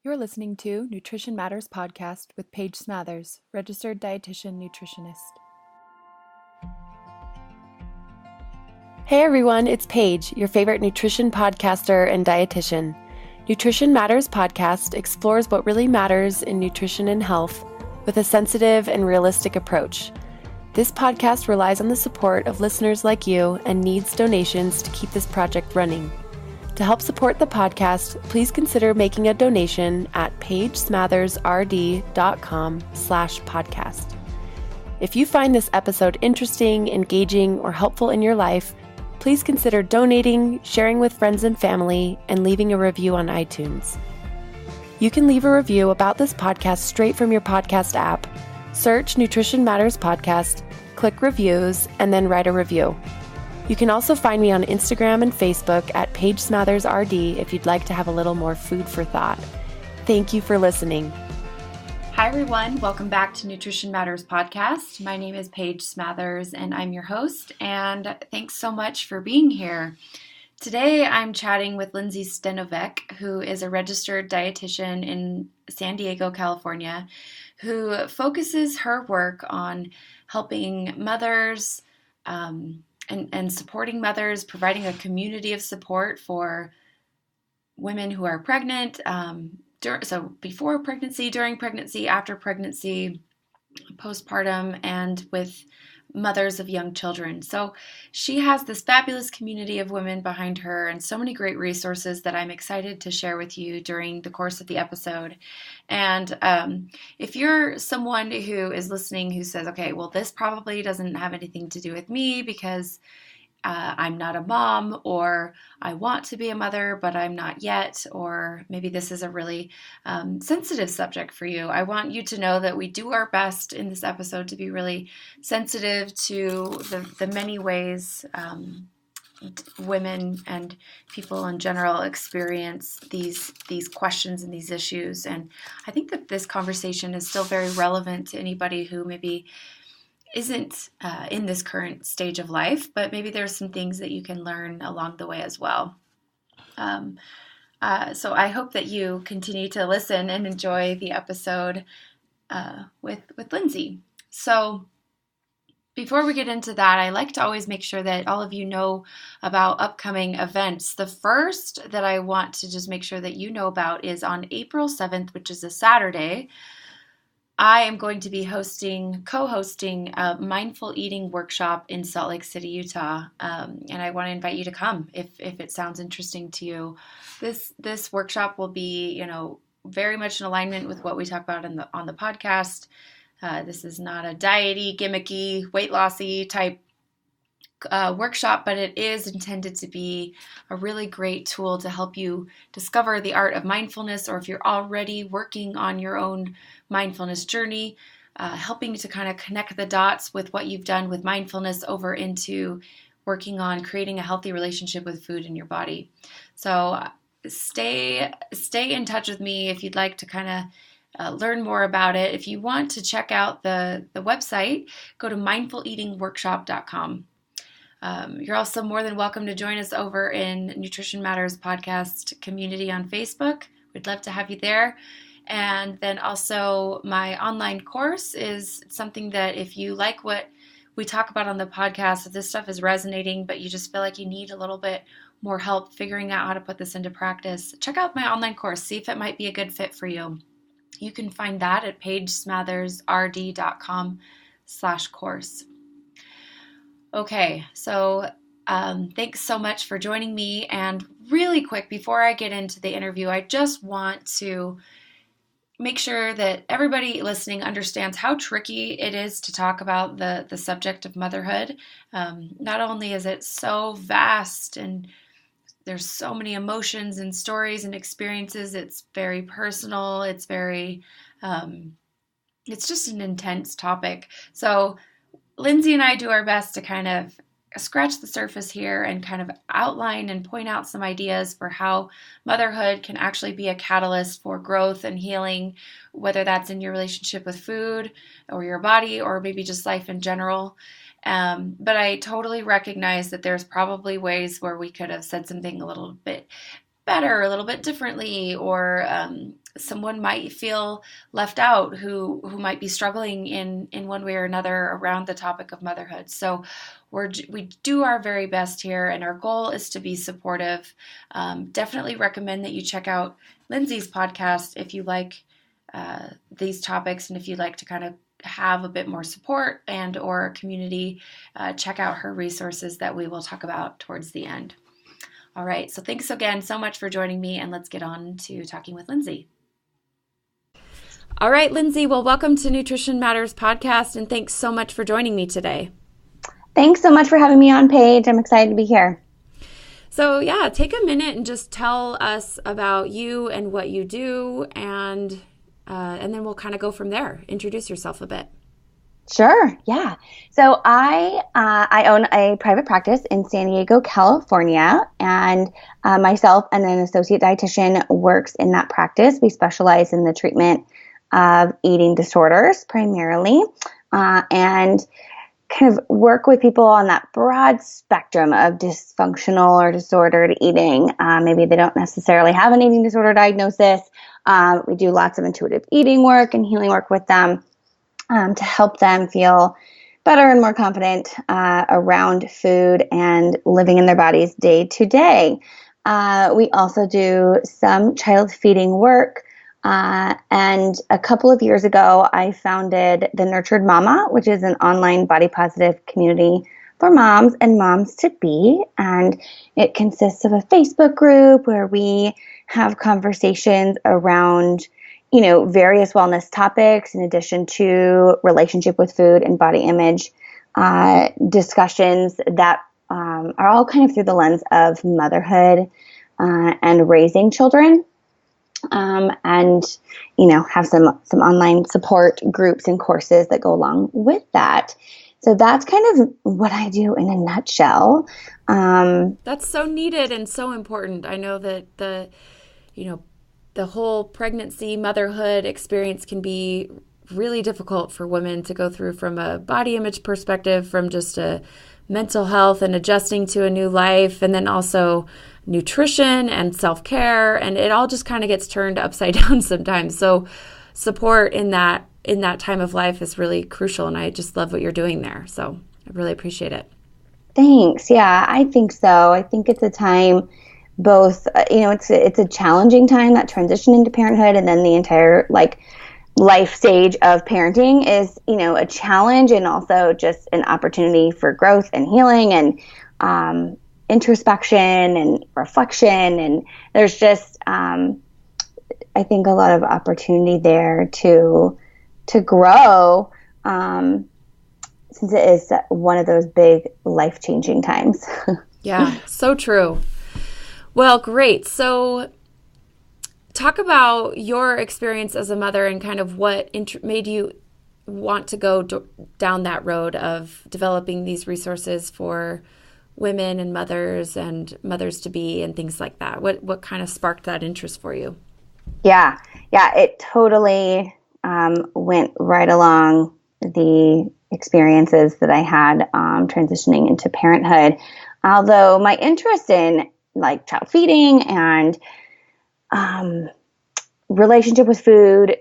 You're listening to Nutrition Matters Podcast with Paige Smathers, registered dietitian nutritionist. Hey everyone, it's Paige, your favorite nutrition podcaster and dietitian. Nutrition Matters Podcast explores what really matters in nutrition and health with a sensitive and realistic approach. This podcast relies on the support of listeners like you and needs donations to keep this project running. To help support the podcast, please consider making a donation at pagesmothersrd.com/podcast. If you find this episode interesting, engaging, or helpful in your life, please consider donating, sharing with friends and family, and leaving a review on iTunes. You can leave a review about this podcast straight from your podcast app. Search Nutrition Matters Podcast, click Reviews, and then write a review. You can also find me on Instagram and Facebook at Paige Smathers RD if you'd like to have a little more food for thought. Thank you for listening. Hi everyone, welcome back to Nutrition Matters Podcast. My name is Paige Smathers and I'm your host, and thanks so much for being here. Today I'm chatting with Lindsay Stenovec, who is a registered dietitian in San Diego, California, who focuses her work on helping mothers, and supporting mothers, providing a community of support for women who are pregnant, so before pregnancy, during pregnancy, after pregnancy, postpartum, and with mothers of young children. So she has this fabulous community of women behind her and so many great resources that I'm excited to share with you during the course of the episode. And if you're someone who is listening who says, okay, well, this probably doesn't have anything to do with me because I'm not a mom, or I want to be a mother, but I'm not yet, or maybe this is a really sensitive subject for you. I want you to know that we do our best in this episode to be really sensitive to the many ways women and people in general experience these questions and these issues. And I think that this conversation is still very relevant to anybody who maybe isn't in this current stage of life, but maybe there's some things that you can learn along the way as well. So I hope that you continue to listen and enjoy the episode with Lindsay. So before we get into that, I like to always make sure that all of you know about upcoming events. The first that I want to just make sure that you know about is on April 7th, which is a Saturday. I am going to be co-hosting a mindful eating workshop in Salt Lake City, Utah, and I want to invite you to come if it sounds interesting to you. This workshop will be, very much in alignment with what we talk about on the podcast. This is not a diety, gimmicky, weight lossy type workshop, but it is intended to be a really great tool to help you discover the art of mindfulness, or if you're already working on your own mindfulness journey, helping to kind of connect the dots with what you've done with mindfulness over into working on creating a healthy relationship with food in your body. So stay in touch with me if you'd like to kind of learn more about it. If you want to check out the website, go to mindfuleatingworkshop.com. You're also more than welcome to join us over in Nutrition Matters Podcast community on Facebook. We'd love to have you there. And then also my online course is something that if you like what we talk about on the podcast, if this stuff is resonating, but you just feel like you need a little bit more help figuring out how to put this into practice, check out my online course. See if it might be a good fit for you. You can find that at pagesmothersrd.com/course. Okay, so thanks so much for joining me. And really quick, before I get into the interview, I just want to make sure that everybody listening understands how tricky it is to talk about the subject of motherhood. Not only is it so vast and there's so many emotions and stories and experiences, it's very personal, it's just an intense topic. So Lindsay and I do our best to kind of scratch the surface here and kind of outline and point out some ideas for how motherhood can actually be a catalyst for growth and healing, whether that's in your relationship with food or your body or maybe just life in general. But I totally recognize that there's probably ways where we could have said something a little bit better, a little bit differently, or someone might feel left out who might be struggling in one way or another around the topic of motherhood. So we do our very best here, and our goal is to be supportive. Definitely recommend that you check out Lindsay's podcast if you like these topics, and if you'd like to kind of have a bit more support and or community, check out her resources that we will talk about towards the end. All right, so thanks again so much for joining me, and let's get on to talking with Lindsay. All right, Lindsay, well, welcome to Nutrition Matters podcast, and thanks so much for joining me today. Thanks so much for having me on, Paige. I'm excited to be here. So yeah, take a minute and just tell us about you and what you do, and then we'll kind of go from there. Introduce yourself a bit. Sure. Yeah. So I own a private practice in San Diego, California, and myself and an associate dietitian works in that practice. We specialize in the treatment of eating disorders primarily, and kind of work with people on that broad spectrum of dysfunctional or disordered eating. Maybe they don't necessarily have an eating disorder diagnosis. We do lots of intuitive eating work and healing work with them to help them feel better and more confident around food and living in their bodies day to day. We also do some child feeding work. And a couple of years ago, I founded the Nurtured Mama, which is an online body positive community for moms and moms to be. And it consists of a Facebook group where we have conversations around, various wellness topics in addition to relationship with food and body image discussions that are all kind of through the lens of motherhood and raising children. And have some online support groups and courses that go along with that. So that's kind of what I do in a nutshell. That's so needed and so important. I know that the whole pregnancy, motherhood experience can be really difficult for women to go through from a body image perspective, from just a mental health and adjusting to a new life, and then also nutrition and self-care, and it all just kind of gets turned upside down sometimes. So support in that time of life is really crucial, and I just love what you're doing there. So I really appreciate it. Thanks. Yeah, I think so. I think it's a time both, it's a challenging time, that transition into parenthood, and then the entire life stage of parenting is, a challenge, and also just an opportunity for growth and healing and introspection and reflection. And there's just, I think, a lot of opportunity there to grow, since it is one of those big life-changing times. Yeah, so true. Well, great. So talk about your experience as a mother and kind of what made you want to go down that road of developing these resources for women and mothers to be and things like that. What kind of sparked that interest for you? Yeah, it totally went right along the experiences that I had transitioning into parenthood. Although my interest in child feeding and relationship with food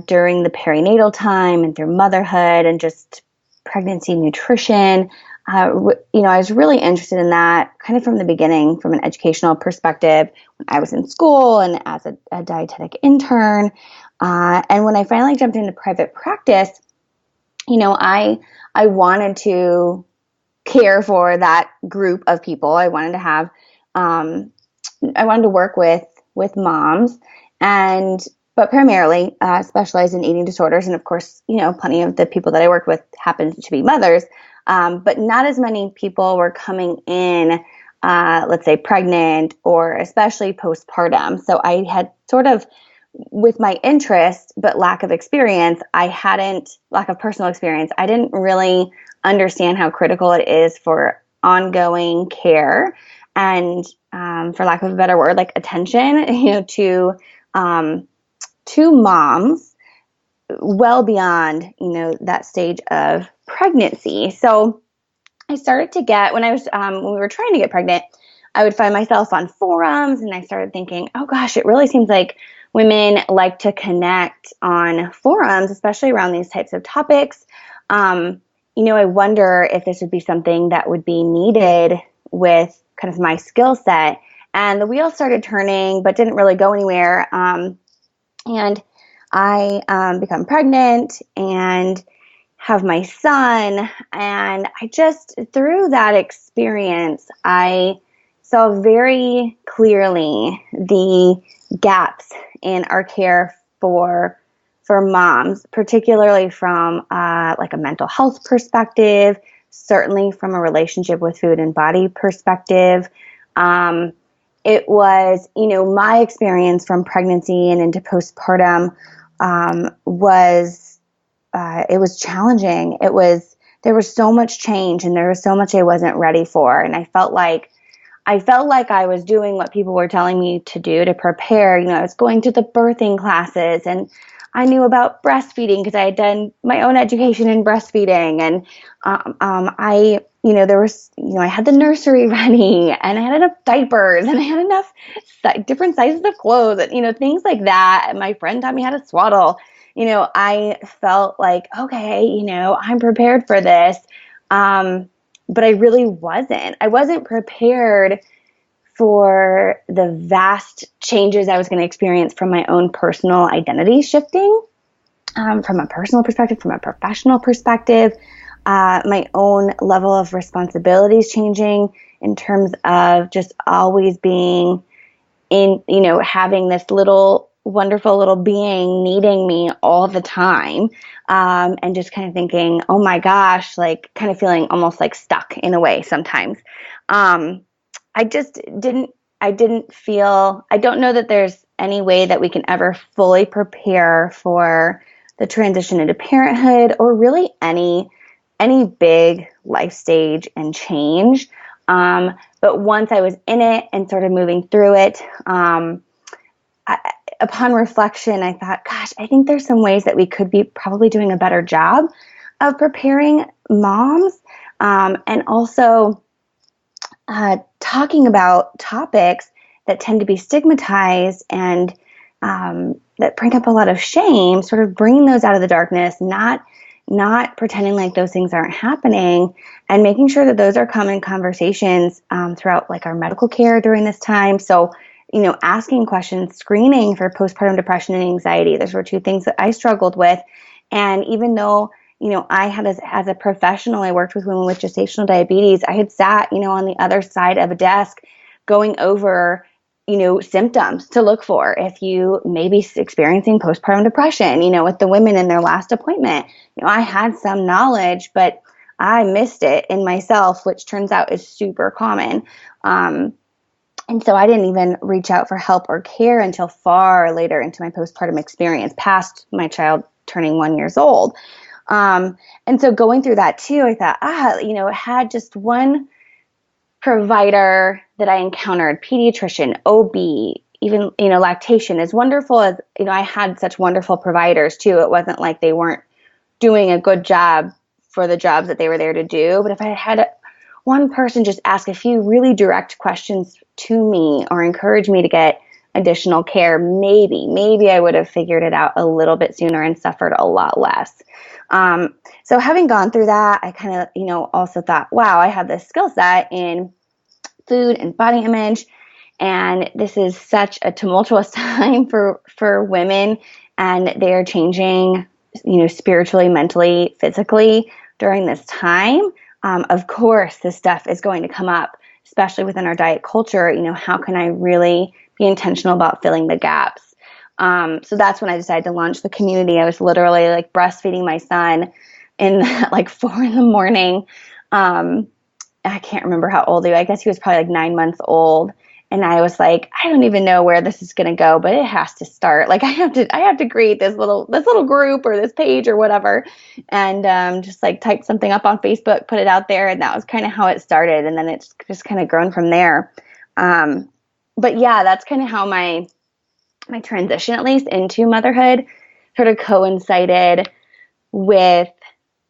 during the perinatal time and through motherhood and just pregnancy nutrition, I was really interested in that kind of from the beginning, from an educational perspective, when I was in school and as a dietetic intern. And when I finally jumped into private practice, I wanted to care for that group of people. I wanted to have, I wanted to work with moms, but primarily specialize in eating disorders. And of course, plenty of the people that I work with happen to be mothers. But not as many people were coming in, let's say pregnant or especially postpartum. So I had sort of, with my interest, but lack of personal experience, I didn't really understand how critical it is for ongoing care and, for lack of a better word, attention, to moms well beyond, that stage of pregnancy. So I started to get, when we were trying to get pregnant, I would find myself on forums and I started thinking, oh gosh, it really seems like women like to connect on forums, especially around these types of topics. I wonder if this would be something that would be needed with kind of my skill set. And the wheel started turning, but didn't really go anywhere. And I become pregnant and have my son. And I just, through that experience, I saw very clearly the gaps in our care for moms, particularly from like a mental health perspective, certainly from a relationship with food and body perspective. It was, my experience from pregnancy and into postpartum was it was challenging. There was so much change and there was so much I wasn't ready for, and I felt like I was doing what people were telling me to do to prepare. I was going to the birthing classes and I knew about breastfeeding because I had done my own education in breastfeeding. And there was, I had the nursery ready and I had enough diapers and I had enough different sizes of clothes and, things like that. And my friend taught me how to swaddle. I felt like, okay, I'm prepared for this. But I really wasn't. I wasn't prepared for the vast changes I was going to experience from my own personal identity shifting, from a personal perspective, from a professional perspective, my own level of responsibilities changing in terms of just always being in, having this little wonderful little being needing me all the time. And just kind of thinking, oh my gosh, like kind of feeling almost like stuck in a way sometimes. I don't know that there's any way that we can ever fully prepare for the transition into parenthood or really any big life stage and change. But once I was in it and sort of moving through it, upon reflection, I thought, gosh, I think there's some ways that we could be probably doing a better job of preparing moms, and also talking about topics that tend to be stigmatized and that bring up a lot of shame, sort of bringing those out of the darkness, not pretending like those things aren't happening, and making sure that those are common conversations throughout like our medical care during this time. So, asking questions, screening for postpartum depression and anxiety. Those were two things that I struggled with. And even though, I had as a professional, I worked with women with gestational diabetes, I had sat, on the other side of a desk going over, symptoms to look for if you may be experiencing postpartum depression, with the women in their last appointment. I had some knowledge, but I missed it in myself, which turns out is super common. And so I didn't even reach out for help or care until far later into my postpartum experience, past my child turning 1 year old. And so going through that too, I thought, I had just one provider that I encountered, pediatrician, OB, even, lactation, as wonderful as, I had such wonderful providers too. It wasn't like they weren't doing a good job for the jobs that they were there to do. But if I had one person just ask a few really direct questions to me or encourage me to get additional care, maybe I would have figured it out a little bit sooner and suffered a lot less. So having gone through that, I kind of, also thought, wow, I have this skill set in food and body image. And this is such a tumultuous time for women, and they are changing, spiritually, mentally, physically during this time. Of course, this stuff is going to come up, especially within our diet culture. How can I really be intentional about filling the gaps? So that's when I decided to launch the community. I was literally like breastfeeding my son in like 4 a.m. I can't remember how old he was. I guess he was probably like 9 months old. And I was like, I don't even know where this is going to go, but it has to start. Like I have to create this little group or this page or whatever. And just like type something up on Facebook, put it out there. And that was kind of how it started. And then it's just kind of grown from there. But yeah, that's kind of how my transition, at least into motherhood, sort of coincided with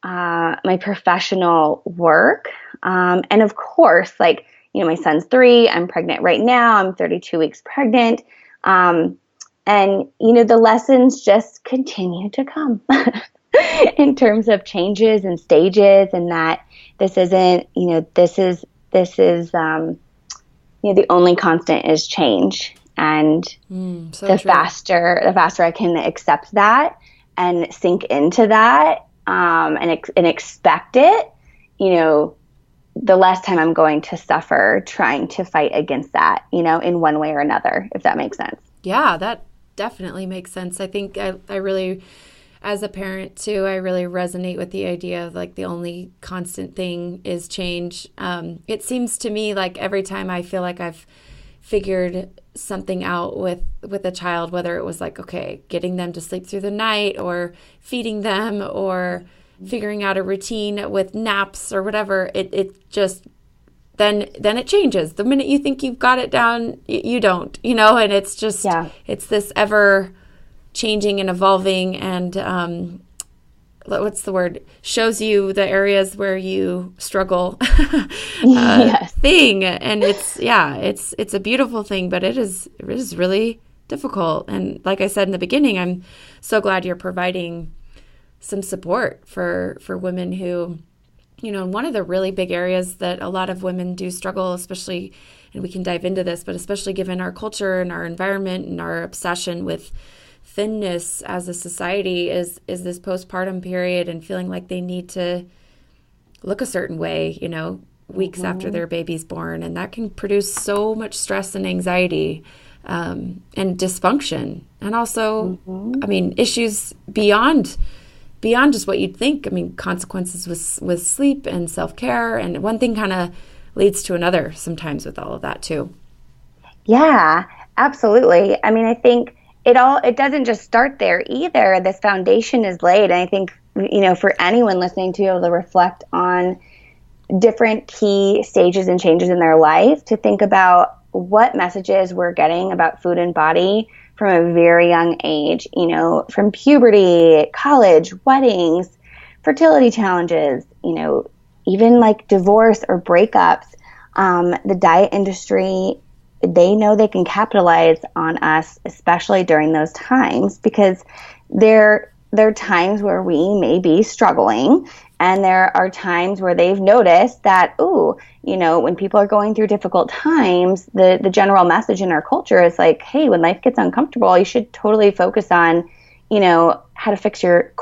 my professional work. And of course, like, my son's 3, I'm pregnant right now, I'm 32 weeks pregnant. And, the lessons just continue to come in terms of changes and stages, and that this isn't, the only constant is change. And the faster I can accept that and sink into that, and expect it, the less time I'm going to suffer trying to fight against that, in one way or another, if that makes sense. Yeah, that definitely makes sense. I think I really, as a parent too, I really resonate with the idea of like the only constant thing is change. It seems to me like every time I feel like I've figured something out with a child, whether it was like, okay, getting them to sleep through the night or feeding them or figuring out a routine with naps or whatever, it just then it changes. The minute you think you've got it down, you don't, and it's just, it's this ever changing and evolving and, what's the word? Shows you the areas where you struggle thing. And it's a beautiful thing, but it is really difficult. And like I said in the beginning, I'm so glad you're providing some support for women who, one of the really big areas that a lot of women do struggle, especially, and we can dive into this, but especially given our culture and our environment and our obsession with thinness as a society is this postpartum period and feeling like they need to look a certain way, weeks after their baby's born. And that can produce so much stress and anxiety, and dysfunction. And also, issues beyond just what you'd think. Consequences with sleep and self-care, and one thing kind of leads to another sometimes with all of that too. Yeah, absolutely. I think it doesn't just start there either. This foundation is laid. And I think, for anyone listening to be able to reflect on different key stages and changes in their life, to think about what messages we're getting about food and body from a very young age, from puberty, college, weddings, fertility challenges, even like divorce or breakups. The diet industry, they know they can capitalize on us, especially during those times, because there are times where we may be struggling, and there are times where they've noticed that, when people are going through difficult times, the general message in our culture is like, hey, when life gets uncomfortable, you should totally focus on, how to fix your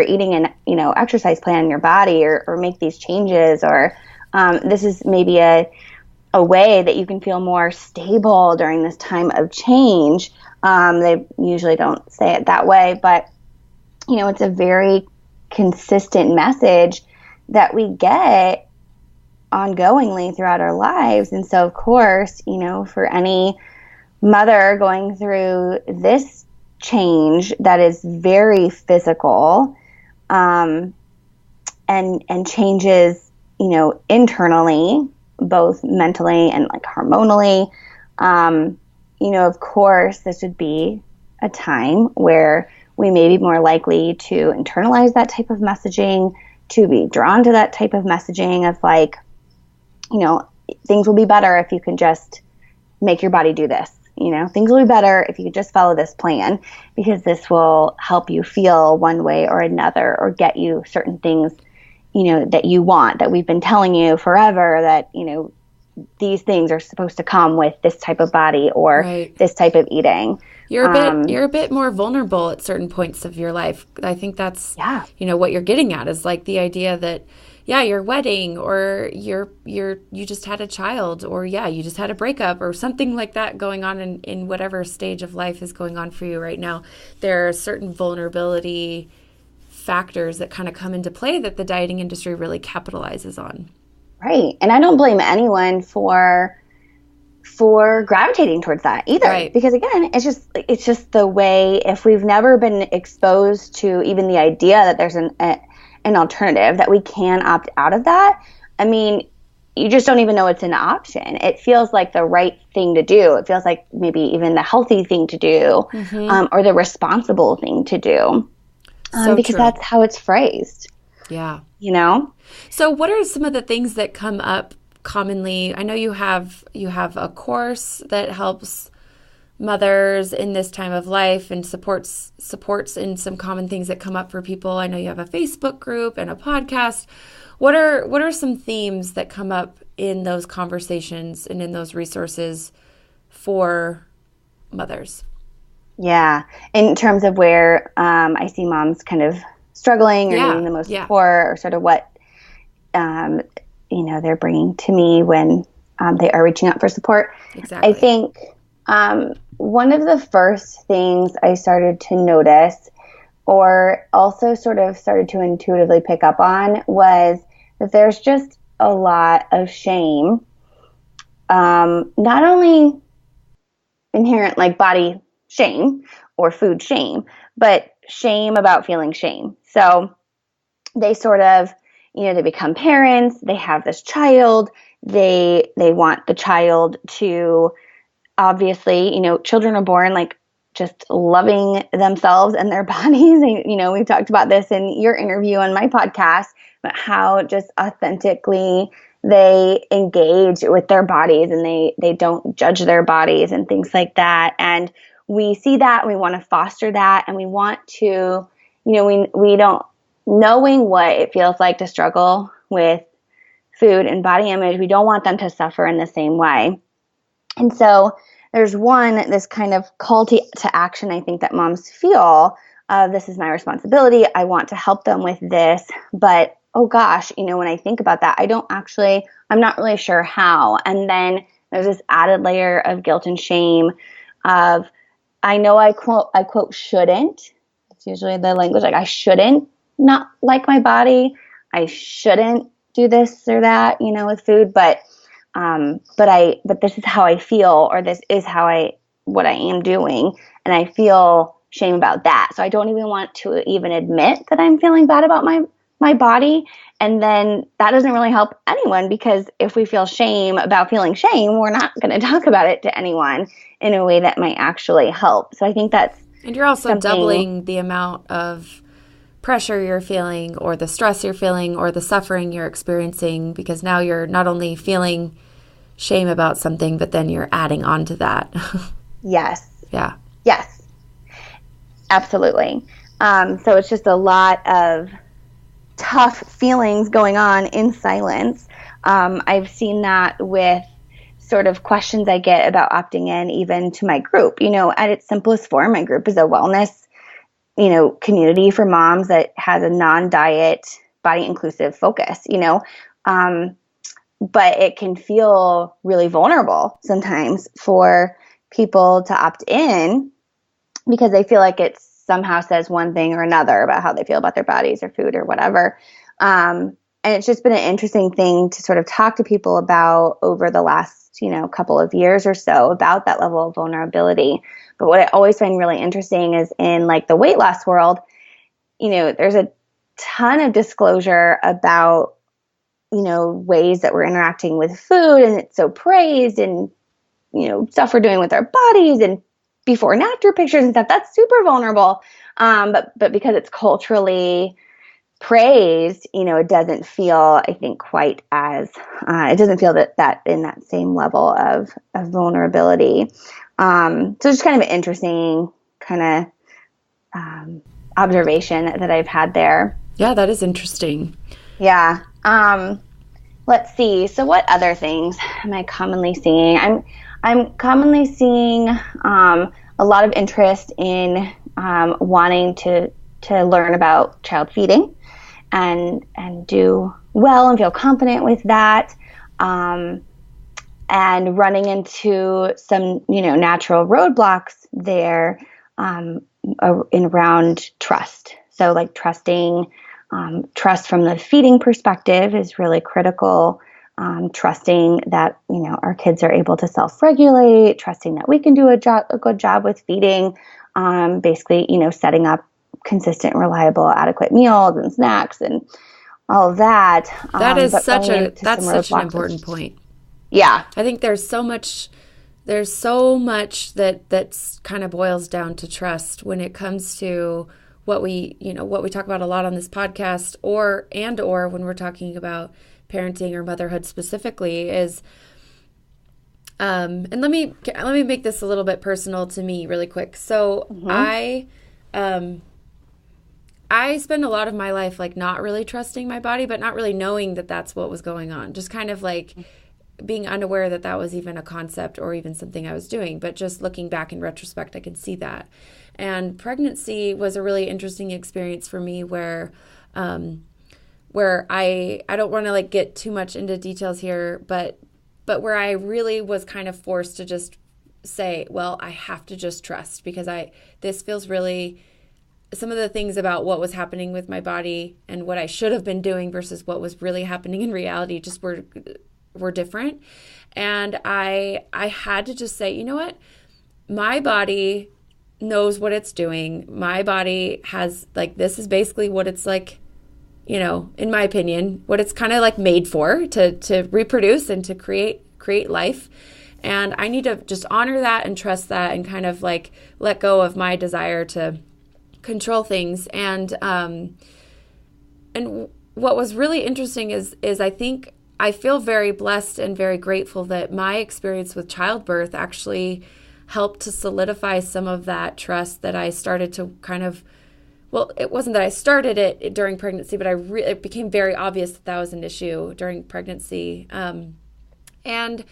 eating and, exercise plan in your body, or make these changes, or this is maybe a way that you can feel more stable during this time of change. They usually don't say it that way, but, it's a very consistent message that we get ongoingly throughout our lives. And so, of course, for any mother going through this change that is very physical, and changes, internally, both mentally and like hormonally, of course, this would be a time where we may be more likely to internalize that type of messaging, to be drawn to that type of messaging of like, things will be better if you can just make your body do this. Things will be better if you could just follow this plan, because this will help you feel one way or another, or get you certain things, that you want, that we've been telling you forever, that, these things are supposed to come with this type of body, or this type of eating. You're a bit more vulnerable at certain points of your life. I think that's, what you're getting at is like the idea that, your wedding, or you just had a child, or you just had a breakup, or something like that going on in whatever stage of life is going on for you right now. There are certain vulnerability factors that kind of come into play that the dieting industry really capitalizes on. Right. And I don't blame anyone for gravitating towards that either. Right. Because again, it's just the way, if we've never been exposed to even the idea that there's an alternative, that we can opt out of that. You just don't even know it's an option. It feels like the right thing to do. It feels like maybe even the healthy thing to do, or the responsible thing to do, because true. That's how it's phrased. Yeah. So what are some of the things that come up commonly? I know you have a course that helps mothers in this time of life and supports in some common things that come up for people. I know you have a Facebook group and a podcast. What are some themes that come up in those conversations and in those resources for mothers? Yeah. In terms of where I see moms kind of struggling or needing the most support, or sort of what, they're bringing to me when they are reaching out for support. Exactly. I think one of the first things I started to notice, or also sort of started to intuitively pick up on, was that there's just a lot of shame, not only inherent like body shame or food shame, but shame about feeling shame. So they sort of, they become parents, they have this child, they want the child to, obviously, children are born like just loving themselves and their bodies. We've talked about this in your interview on my podcast, but how just authentically they engage with their bodies and they don't judge their bodies and things like that. And we see that, and we want to foster that, and we want to, we don't, knowing what it feels like to struggle with food and body image, we don't want them to suffer in the same way. And so there's this kind of call to action, I think, that moms feel, this is my responsibility, I want to help them with this, but oh gosh, when I think about that, I'm not really sure how. And then there's this added layer of guilt and shame of, I know I quote, shouldn't. It's usually the language, like I shouldn't not like my body. I shouldn't do this or that, with food, but this is how I feel, or this is what I am doing. And I feel shame about that. So I don't even want to even admit that I'm feeling bad about my body. And then that doesn't really help anyone, because if we feel shame about feeling shame, we're not going to talk about it to anyone in a way that might actually help. So I think and you're also doubling the amount of pressure you're feeling, or the stress you're feeling, or the suffering you're experiencing, because now you're not only feeling shame about something, but then you're adding on to that. Yes. Yeah. Yes. Absolutely. So it's just a lot of tough feelings going on in silence. I've seen that with sort of questions I get about opting in even to my group. At its simplest form, my group is a wellness, community for moms that has a non-diet, body inclusive focus, but it can feel really vulnerable sometimes for people to opt in, because they feel like it somehow says one thing or another about how they feel about their bodies or food or whatever. And it's just been an interesting thing to sort of talk to people about over the last, couple of years or so, about that level of vulnerability. But what I always find really interesting is in like the weight loss world, there's a ton of disclosure about, ways that we're interacting with food, and it's so praised, and, stuff we're doing with our bodies and before and after pictures and stuff, that's super vulnerable. But because it's culturally praised, it doesn't feel, I think, quite as, it doesn't feel that in that same level of vulnerability. So it's just kind of an interesting kind of observation that I've had there. Yeah, that is interesting. Yeah. Let's see. So what other things am I commonly seeing? I'm commonly seeing a lot of interest in wanting to learn about child feeding and do well and feel confident with that, and running into some natural roadblocks there in around trust. So like trusting. Trust from the feeding perspective is really critical. Trusting that, our kids are able to self-regulate, trusting that we can do a good job with feeding, basically, setting up consistent, reliable, adequate meals and snacks and all of that. That's such an important point. Yeah. I think there's so much that's kind of boils down to trust when it comes to what we talk about a lot on this podcast, or when we're talking about parenting or motherhood specifically, is And let me make this a little bit personal to me really quick. So I spend a lot of my life like not really trusting my body, but not really knowing that that's what was going on. Just kind of like being unaware that that was even a concept or even something I was doing. But just looking back in retrospect, I can see that. And pregnancy was a really interesting experience for me where I don't want to like get too much into details here, but where I really was kind of forced to just say, well, I have to just trust because this feels really, some of the things about what was happening with my body and what I should have been doing versus what was really happening in reality just were different. And I had to just say, you know what? My body knows what it's doing. My body has like, this is basically what it's like, you know, in my opinion, what it's kind of like made for, to reproduce and to create life. And I need to just honor that and trust that and kind of like let go of my desire to control things. And what was really interesting is I think I feel very blessed and very grateful that my experience with childbirth actually helped to solidify some of that trust that I started to kind of, well, it wasn't that I started it during pregnancy, but it became very obvious that was an issue during pregnancy. And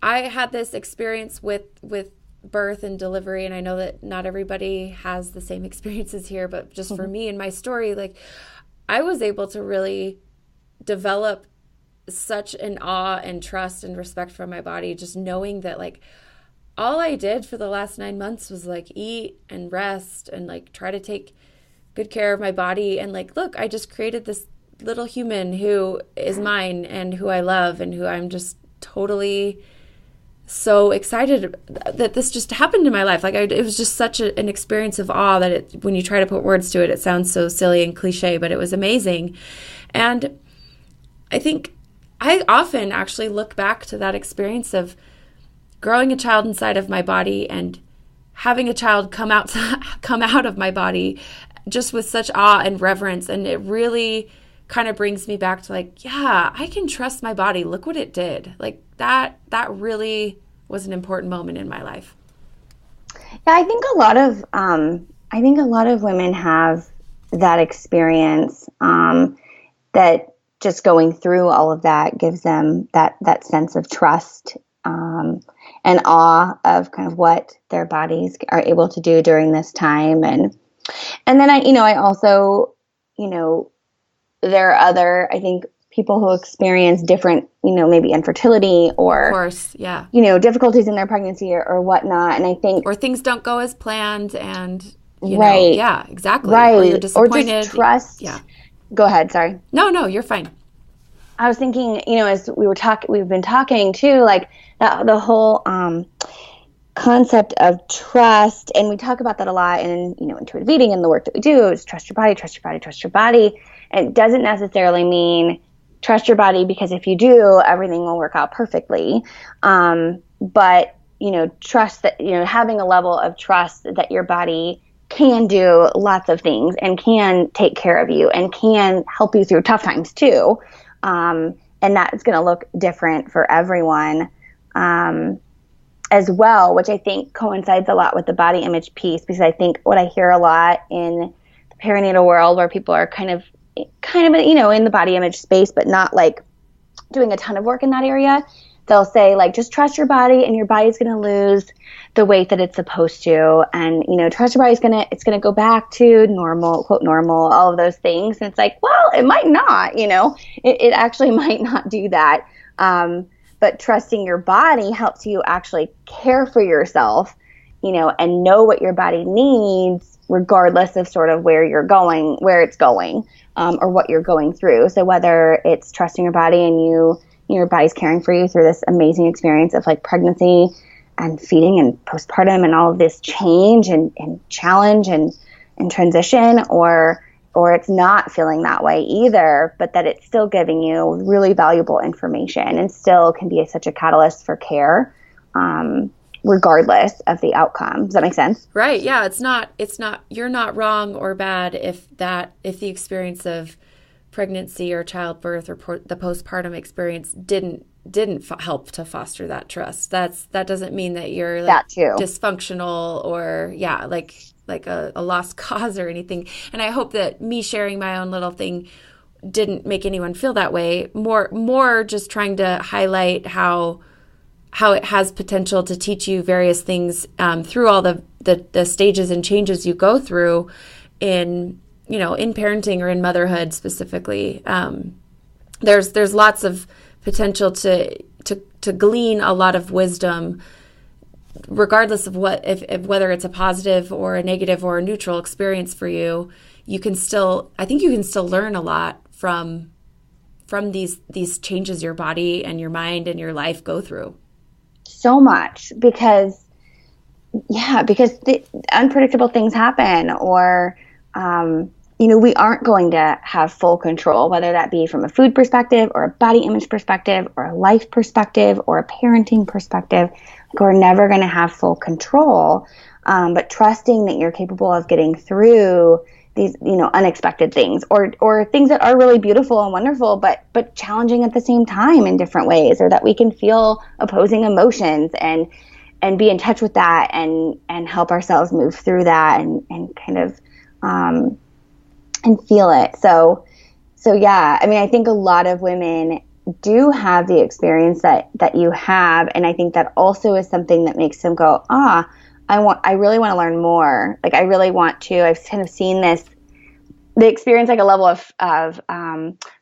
I had this experience with birth and delivery, and I know that not everybody has the same experiences here, but just for me and my story, like I was able to really develop such an awe and trust and respect for my body, just knowing that like all I did for the last 9 months was like eat and rest and like try to take good care of my body. And like, look, I just created this little human who is mine and who I love and who I'm just totally so excited that this just happened in my life. Like it was just such an experience of awe that when you try to put words to it, it sounds so silly and cliche, but it was amazing. And I think I often actually look back to that experience of growing a child inside of my body and having a child come out of my body just with such awe and reverence. And it really kind of brings me back to like, yeah, I can trust my body. Look what it did. Like that really was an important moment in my life. Yeah, I think a lot of women have that experience, that just going through all of that gives them that sense of trust, and awe of kind of what their bodies are able to do during this time. And then I also, there are other, I think, people who experience different, maybe infertility or, of course, yeah, difficulties in their pregnancy or whatnot. And I think, or things don't go as planned, and right, yeah, exactly, right, or you're disappointed. Or just trust. Yeah. Go ahead. Sorry. No, you're fine. I was thinking, as we've been talking too, like the whole concept of trust, and we talk about that a lot in intuitive eating and the work that we do is trust your body, trust your body, trust your body. And it doesn't necessarily mean trust your body because if you do, everything will work out perfectly. But trust that having a level of trust that your body can do lots of things and can take care of you and can help you through tough times too. And that is going to look different for everyone as well, which I think coincides a lot with the body image piece, because I think what I hear a lot in the perinatal world where people are kind of in the body image space, but not like doing a ton of work in that area. They'll say like, just trust your body and your body's going to lose the weight that it's supposed to. And, trust your body's it's going to go back to normal, quote normal, all of those things. And it's like, well, it might not, it actually might not do that. But trusting your body helps you actually care for yourself, and know what your body needs regardless of sort of where it's going, or what you're going through. So whether it's trusting your body and your body's caring for you through this amazing experience of like pregnancy and feeding and postpartum and all of this change and challenge and transition, or it's not feeling that way either, but that it's still giving you really valuable information and still can be such a catalyst for care, regardless of the outcome. Does that make sense? Right. Yeah. It's not, you're not wrong or bad if the experience of pregnancy or childbirth or the postpartum experience didn't didn't help to foster that trust. That doesn't mean that you're like That too. dysfunctional or like a lost cause or anything. And I hope that me sharing my own little thing didn't make anyone feel that way. More just trying to highlight how it has potential to teach you various things through all the stages and changes you go through in parenting or in motherhood specifically. There's lots of potential to glean a lot of wisdom, regardless of whether it's a positive or a negative or a neutral experience for you. I think you can still learn a lot from these changes your body and your mind and your life go through. So much because the unpredictable things happen, or we aren't going to have full control, whether that be from a food perspective or a body image perspective or a life perspective or a parenting perspective. We're never going to have full control, but trusting that you're capable of getting through these, unexpected things or things that are really beautiful and wonderful, but challenging at the same time in different ways, or that we can feel opposing emotions and be in touch with that and help ourselves move through that and kind of, and feel it. So yeah, I mean, I think a lot of women do have the experience that you have. And I think that also is something that makes them go, I really want to learn more. Like, I really want to. I've kind of seen they experience like a level of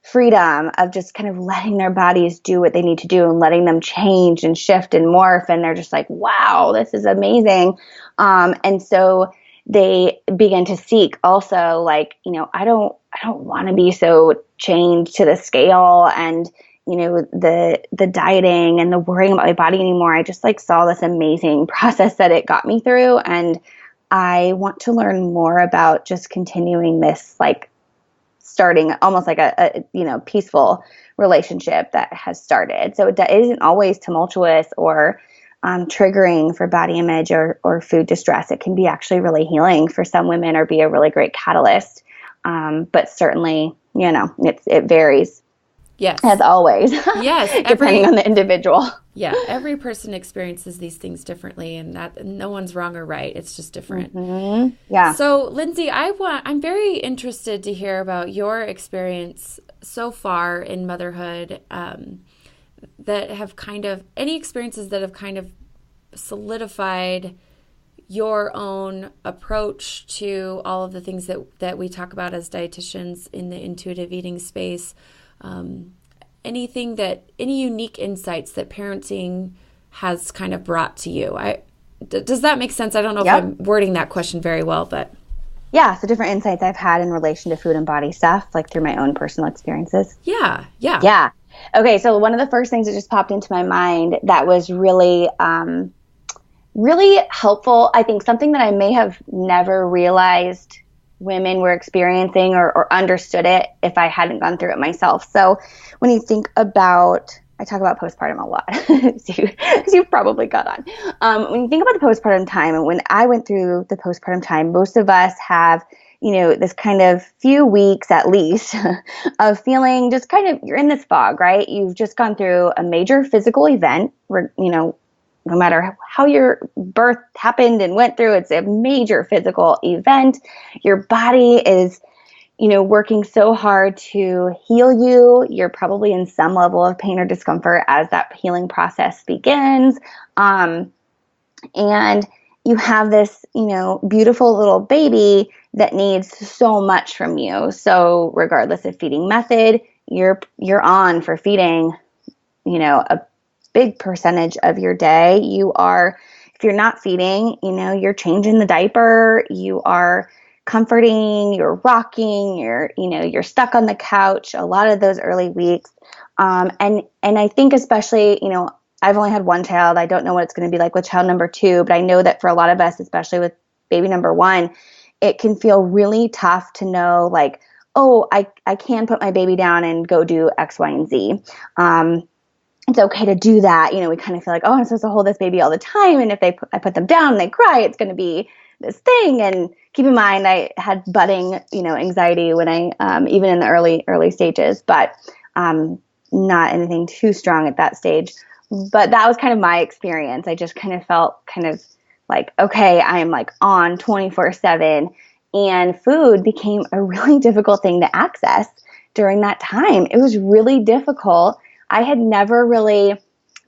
freedom of just kind of letting their bodies do what they need to do and letting them change and shift and morph. And they're just like, wow, this is amazing. And so they begin to seek also, like, I don't want to be so chained to the scale and, the dieting and the worrying about my body anymore. I just like saw this amazing process that it got me through. And I want to learn more about just continuing this, like starting almost like a peaceful relationship that has started. So it isn't always tumultuous or triggering for body image or food distress. It can be actually really healing for some women or be a really great catalyst. But certainly, it varies. Yes. As always. Yes. Depending on the individual. Yeah. Every person experiences these things differently, and that no one's wrong or right. It's just different. Mm-hmm. Yeah. So, Lindsay, I'm very interested to hear about your experience so far in motherhood, that have any experiences that have kind of solidified your own approach to all of the things that we talk about as dietitians in the intuitive eating space. Any unique insights that parenting has kind of brought to you? Does that make sense? I don't know if I'm wording that question very well, but. Yeah. So different insights I've had in relation to food and body stuff, like through my own personal experiences. Yeah. Okay. So one of the first things that just popped into my mind that was really, really helpful, I think something that I may have never realized women were experiencing or understood it if I hadn't gone through it myself. So when you think about, I talk about postpartum a lot, as you've probably got on. When you think about the postpartum time, and when I went through the postpartum time, most of us have, this kind of few weeks at least of feeling just kind of, you're in this fog, right? You've just gone through a major physical event where, no matter how your birth happened and went through, it's a major physical event. Your body is, working so hard to heal you. You're probably in some level of pain or discomfort as that healing process begins. And you have this, beautiful little baby that needs so much from you. So regardless of feeding method, you're on for feeding, a big percentage of your day. If you're not feeding, you're changing the diaper, you are comforting, you're rocking, you're stuck on the couch a lot of those early weeks. And I think especially, I've only had one child. I don't know what it's going to be like with child number 2, but I know that for a lot of us, especially with baby number 1, it can feel really tough to know, like, oh, I can put my baby down and go do X, Y, and Z. It's okay to do that. We kind of feel like, oh, I'm supposed to hold this baby all the time. And if I put them down and they cry, it's going to be this thing. And keep in mind, I had budding, anxiety when I, even in the early stages, but, not anything too strong at that stage. But that was kind of my experience. I just kind of felt kind of like, okay, I'm like on 24/7, and food became a really difficult thing to access during that time. It was really difficult. I had never really, I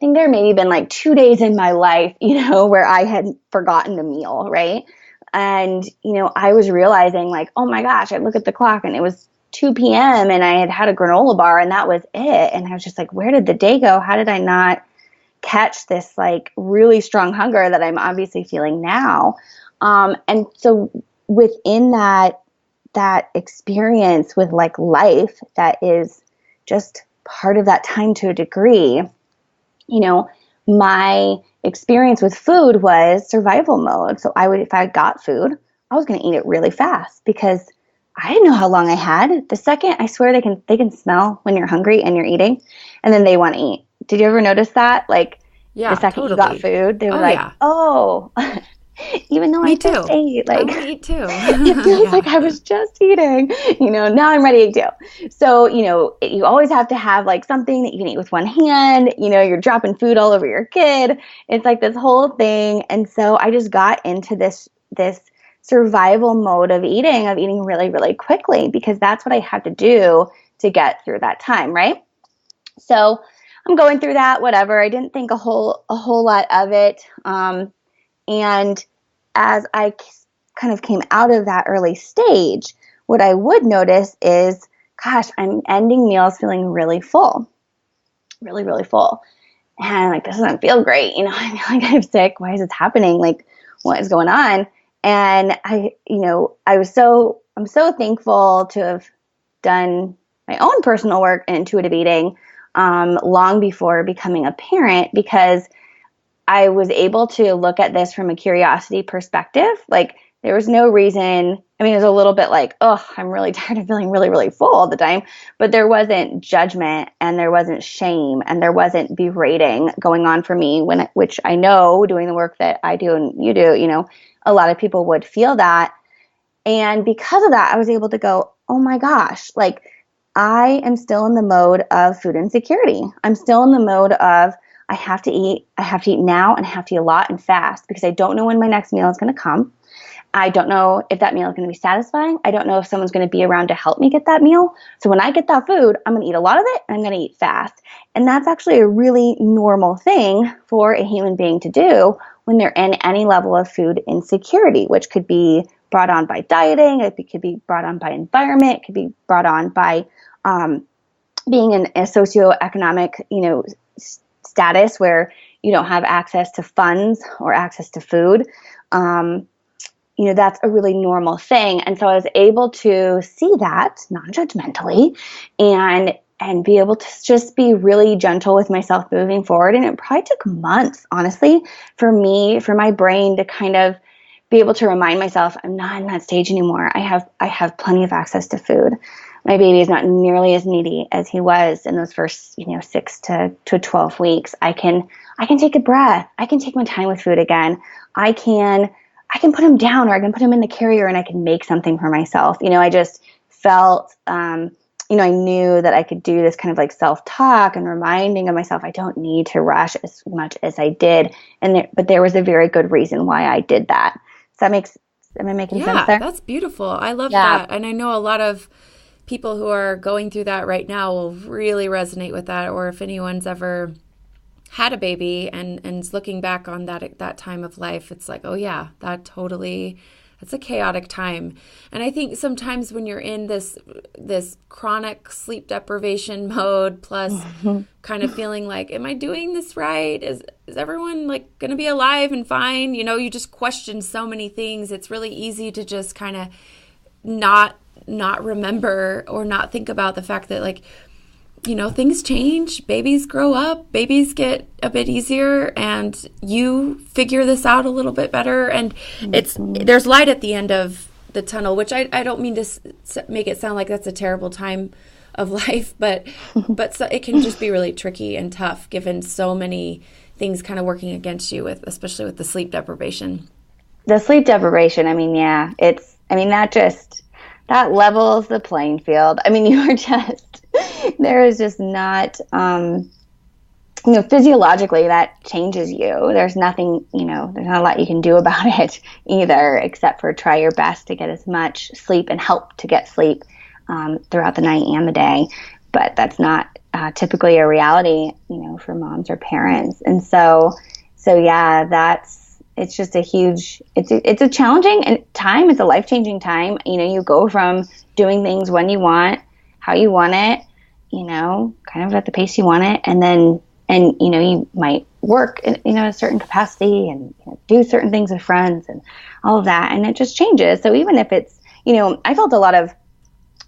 think there maybe been like 2 days in my life, where I had forgotten a meal, right? And, I was realizing like, oh my gosh, I look at the clock and it was 2 p.m. and I had had a granola bar and that was it. And I was just like, where did the day go? How did I not catch this like really strong hunger that I'm obviously feeling now? And so within that experience with like life that is just part of that time to a degree, my experience with food was survival mode. So if I got food, I was going to eat it really fast because I didn't know how long I had. The second, I swear they can smell when you're hungry and you're eating, and then they want to eat. Did you ever notice that? Like, yeah, the second totally. you got food, they were yeah. oh, even though Me I just too. ate, like, I want to eat too. it feels like I was just eating, now I'm ready to eat. So, you always have to have like something that you can eat with one hand, you're dropping food all over your kid. It's like this whole thing. And so I just got into this survival mode of eating really, really quickly because that's what I had to do to get through that time. Right. So I'm going through that, whatever. I didn't think a whole lot of it. And as I kind of came out of that early stage, what I would notice is, gosh, I'm ending meals feeling really full, really, really full. And like, this doesn't feel great. I feel like I'm sick. Why is this happening? Like, what is going on? And I'm so thankful to have done my own personal work in intuitive eating long before becoming a parent, because I was able to look at this from a curiosity perspective. Like, there was no reason. I mean, it was a little bit like, oh, I'm really tired of feeling really, really full all the time. But there wasn't judgment and there wasn't shame and there wasn't berating going on for me, which I know doing the work that I do and you do, a lot of people would feel that. And because of that, I was able to go, oh my gosh, like, I am still in the mode of food insecurity. I'm still in the mode of, I have to eat now, and I have to eat a lot and fast because I don't know when my next meal is going to come. I don't know if that meal is going to be satisfying. I don't know if someone's going to be around to help me get that meal. So when I get that food, I'm going to eat a lot of it and I'm going to eat fast. And that's actually a really normal thing for a human being to do when they're in any level of food insecurity, which could be brought on by dieting. It could be brought on by environment. It could be brought on by being in a socioeconomic, status where you don't have access to funds or access to food. That's a really normal thing. And so I was able to see that non-judgmentally and be able to just be really gentle with myself moving forward. And it probably took months, honestly, for my brain to kind of be able to remind myself, I'm not in that stage anymore. I have plenty of access to food. My baby is not nearly as needy as he was in those first, 6 to 12 weeks. I can take a breath. I can take my time with food again. I can put him down, or I can put him in the carrier and I can make something for myself. I just felt, I knew that I could do this kind of like self-talk and reminding of myself, I don't need to rush as much as I did. But there was a very good reason why I did that. Am I making sense there? Yeah, that's beautiful. I love that. And I know a lot of people who are going through that right now will really resonate with that. Or if anyone's ever had a baby and is looking back on that time of life, it's like, oh yeah, that's a chaotic time. And I think sometimes when you're in this chronic sleep deprivation mode, plus kind of feeling like, am I doing this right? Is everyone like going to be alive and fine? You just question so many things. It's really easy to just kind of not remember or not think about the fact that, like, things change, babies grow up, babies get a bit easier, and you figure this out a little bit better. And there's light at the end of the tunnel, which I don't mean to make it sound like that's a terrible time of life, but so it can just be really tricky and tough given so many things kind of working against you, especially with the sleep deprivation. The sleep deprivation, that levels the playing field. You are just, there is just not, physiologically that changes you. There's nothing, there's not a lot you can do about it either, except for try your best to get as much sleep and help to get sleep throughout the night and the day. But that's not typically a reality, for moms or parents. And so yeah, it's just it's a challenging time. It's a life-changing time. You go from doing things when you want, how you want it, kind of at the pace you want it. And you might work in a certain capacity and do certain things with friends and all of that. And it just changes. So even if it's, I felt a lot of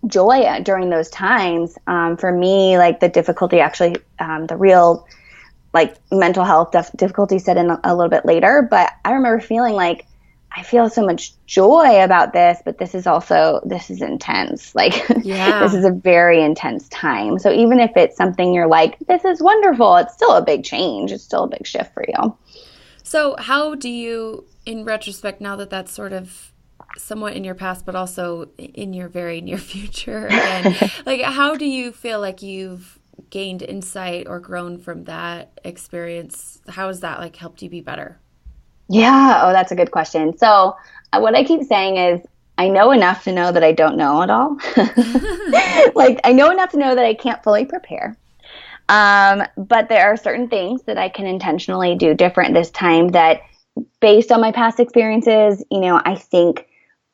joy during those times. For me, like the difficulty actually, the real mental health difficulty set in a little bit later. But I remember feeling like I feel so much joy about this, but this is intense. This is a very intense time. So even if it's something you're like, this is wonderful, it's still a big change. It's still a big shift for you. So how do you, in retrospect, now that that's sort of somewhat in your past, but also in your very near future again, how do you feel like you've gained insight or grown from that experience? How has that helped you be better? Yeah. Oh, that's a good question. So what I keep saying is I know enough to know that I don't know it all. I know enough to know that I can't fully prepare. But there are certain things that I can intentionally do different this time that, based on my past experiences, I think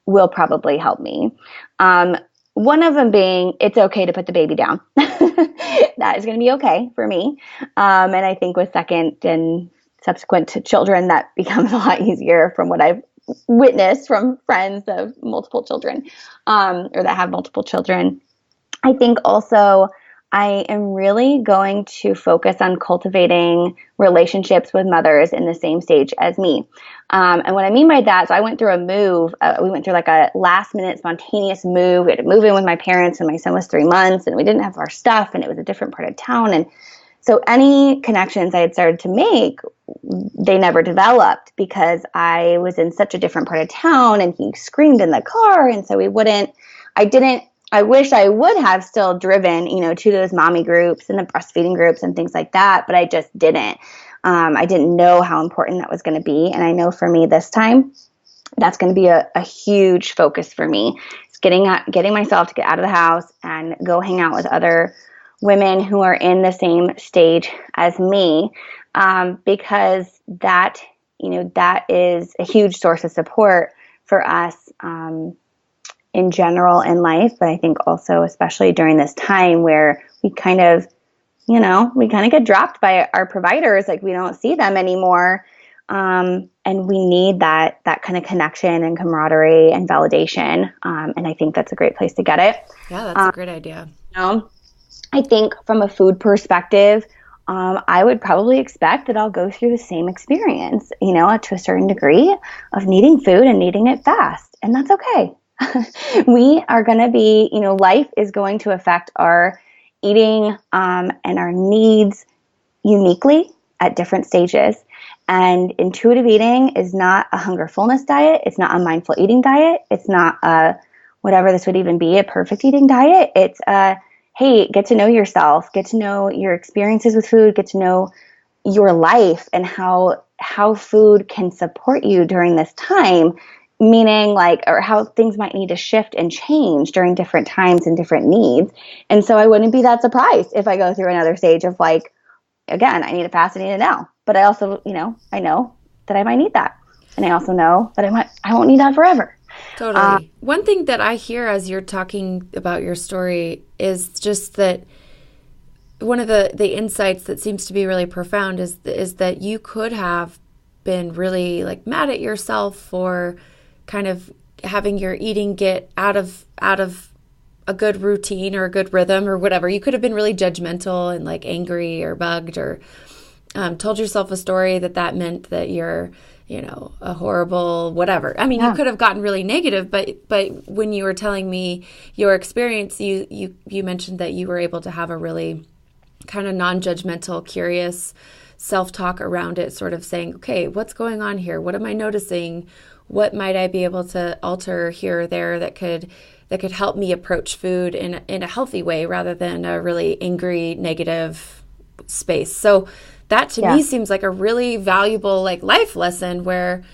will probably help me. One of them being, it's okay to put the baby down. That is going to be okay for me. And I think with second and subsequent children, that becomes a lot easier from what I've witnessed from friends of multiple children, or that have multiple children. I think also I am really going to focus on cultivating relationships with mothers in the same stage as me. And what I mean by that, so I went through a move. We went through a last minute spontaneous move. We had to move in with my parents when my son was 3 months, and we didn't have our stuff, and it was a different part of town. And so any connections I had started to make, they never developed because I was in such a different part of town, and he screamed in the car. And so I wish I would have still driven, to those mommy groups and the breastfeeding groups and things like that, but I just didn't. I didn't know how important that was going to be. And I know for me this time, that's going to be a huge focus for me. It's getting myself to get out of the house and go hang out with other women who are in the same stage as me, because that is a huge source of support for us in general in life, but I think also especially during this time where we kind of get dropped by our providers, we don't see them anymore, and we need that kind of connection and camaraderie and validation, and I think that's a great place to get it. Yeah, that's a great idea. I think from a food perspective, I would probably expect that I'll go through the same experience, to a certain degree of needing food and needing it fast. And that's okay. We are going to be, life is going to affect our eating and our needs uniquely at different stages. And intuitive eating is not a hunger fullness diet. It's not a mindful eating diet. It's not whatever this would even be, a perfect eating diet. It's hey, get to know yourself, get to know your experiences with food, get to know your life and how food can support you during this time, meaning or how things might need to shift and change during different times and different needs. And so I wouldn't be that surprised if I go through another stage of again, I need it fast, I need it now. But I also, I know that I might need that. And I also know that I won't need that forever. Totally. One thing that I hear as you're talking about your story is just that one of the insights that seems to be really profound is that you could have been really mad at yourself for kind of having your eating get out of a good routine or a good rhythm or whatever. You could have been really judgmental and angry or bugged or told yourself a story that meant that you're a horrible whatever. I mean, You could have gotten really negative, but when you were telling me your experience, you mentioned that you were able to have a really kind of non-judgmental, curious self-talk around it, sort of saying, okay, what's going on here? What am I noticing? what might I be able to alter here or there that could help me approach food in a healthy way rather than a really angry, negative space. So that to me seems like a really valuable like life lesson where,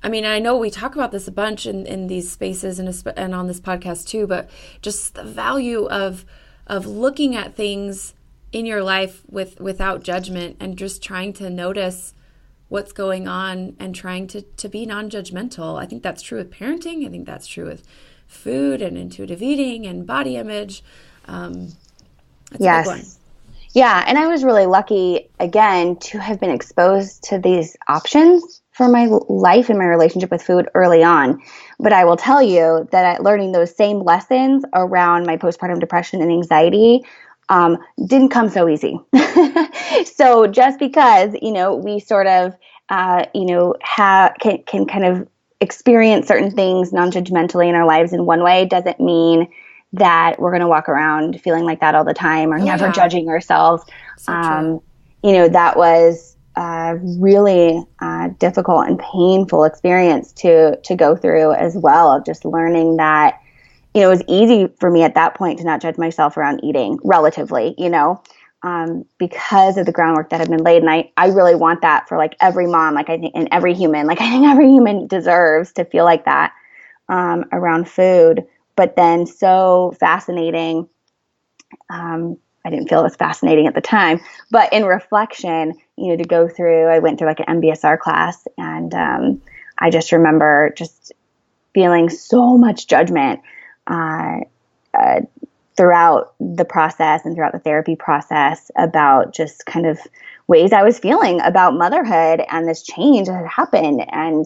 I mean, I know we talk about this a bunch in these spaces and on this podcast too, but just the value of looking at things in your life without judgment and just trying to notice what's going on and trying to be non-judgmental. I think that's true with parenting. I think that's true with food and intuitive eating and body image. That's a big one. Yeah, and I was really lucky, again, to have been exposed to these options for my life and my relationship with food early on. But I will tell you that learning those same lessons around my postpartum depression and anxiety didn't come so easy. So just because, we sort of, can kind of experience certain things non-judgmentally in our lives in one way doesn't mean that we're going to walk around feeling like that all the time or never judging ourselves. So that was a really difficult and painful experience to go through as well, of just learning that, it was easy for me at that point to not judge myself around eating relatively, because of the groundwork that had been laid. And I really want that for like every mom, like I think, and every human, like I think every human deserves to feel like that around food. But then so fascinating. I didn't feel it was fascinating at the time, but in reflection, to go through, I went through like an MBSR class, and I just remember just feeling so much judgment throughout the process and throughout the therapy process about just kind of ways I was feeling about motherhood and this change that had happened. And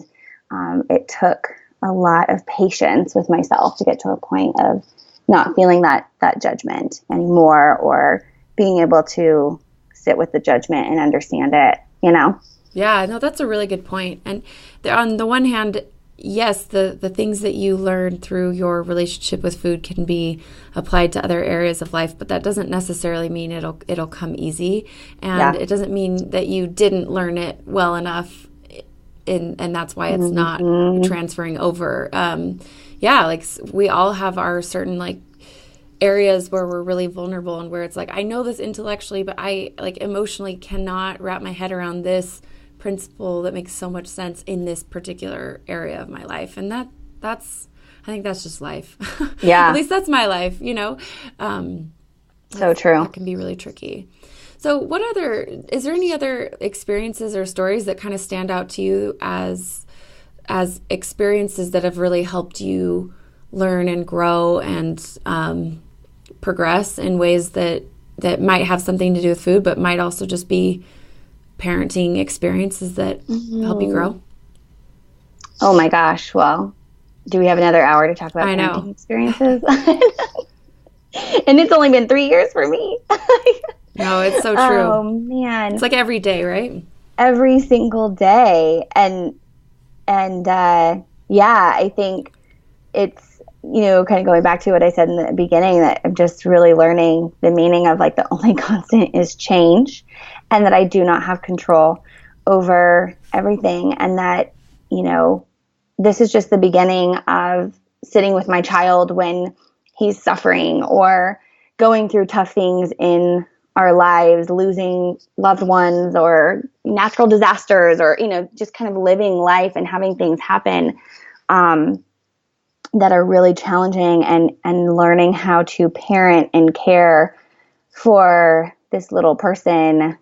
it took a lot of patience with myself to get to a point of not feeling that judgment anymore, or being able to sit with the judgment and understand it, Yeah, no, that's a really good point. And on the one hand, yes, the things that you learn through your relationship with food can be applied to other areas of life, but that doesn't necessarily mean it'll come easy. And it doesn't mean that you didn't learn it well enough, and that's why it's not transferring over. Like we all have our certain like areas where we're really vulnerable and where it's like, I know this intellectually, but I like emotionally cannot wrap my head around this principle that makes so much sense in this particular area of my life. And I think that's just life. Yeah. At least that's my life, So true. That can be really tricky. So is there any other experiences or stories that kind of stand out to you as experiences that have really helped you learn and grow and progress in ways that might have something to do with food, but might also just be parenting experiences that help you grow? Oh my gosh. Well, do we have another hour to talk about parenting experiences? And it's only been 3 years for me. No, it's so true. Oh man. It's like every day, right? Every single day. And I think it's, kind of going back to what I said in the beginning, that I'm just really learning the meaning of like the only constant is change, and that I do not have control over everything. And that, this is just the beginning of sitting with my child when he's suffering or going through tough things in our lives, losing loved ones or natural disasters, or, just kind of living life and having things happen that are really challenging, and learning how to parent and care for this little person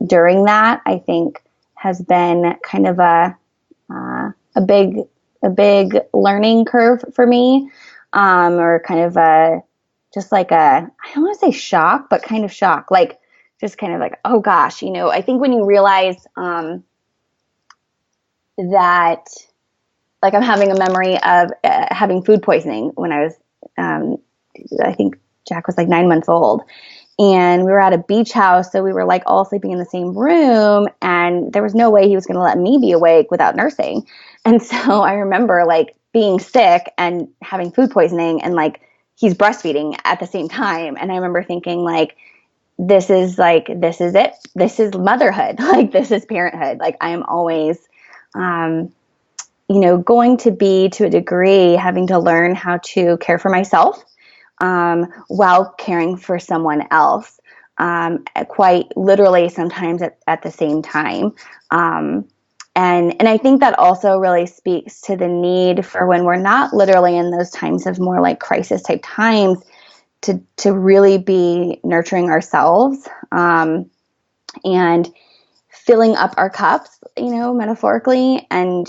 during that, I think has been kind of a big learning curve for me, or kind of I don't want to say shock, but kind of shock, like just kind of like, oh gosh, I think when you realize that, like, I'm having a memory of having food poisoning when I was, I think Jack was like 9 months old, and we were at a beach house. So we were like all sleeping in the same room, and there was no way he was going to let me be awake without nursing. And so I remember like being sick and having food poisoning, and like he's breastfeeding at the same time. And I remember thinking like, this is it. This is motherhood. Like, this is parenthood. Like, I am always, going to be, to a degree, having to learn how to care for myself while caring for someone else, quite literally sometimes at the same time. And I think that also really speaks to the need for, when we're not literally in those times of more like crisis type times, to really be nurturing ourselves, and filling up our cups, metaphorically, and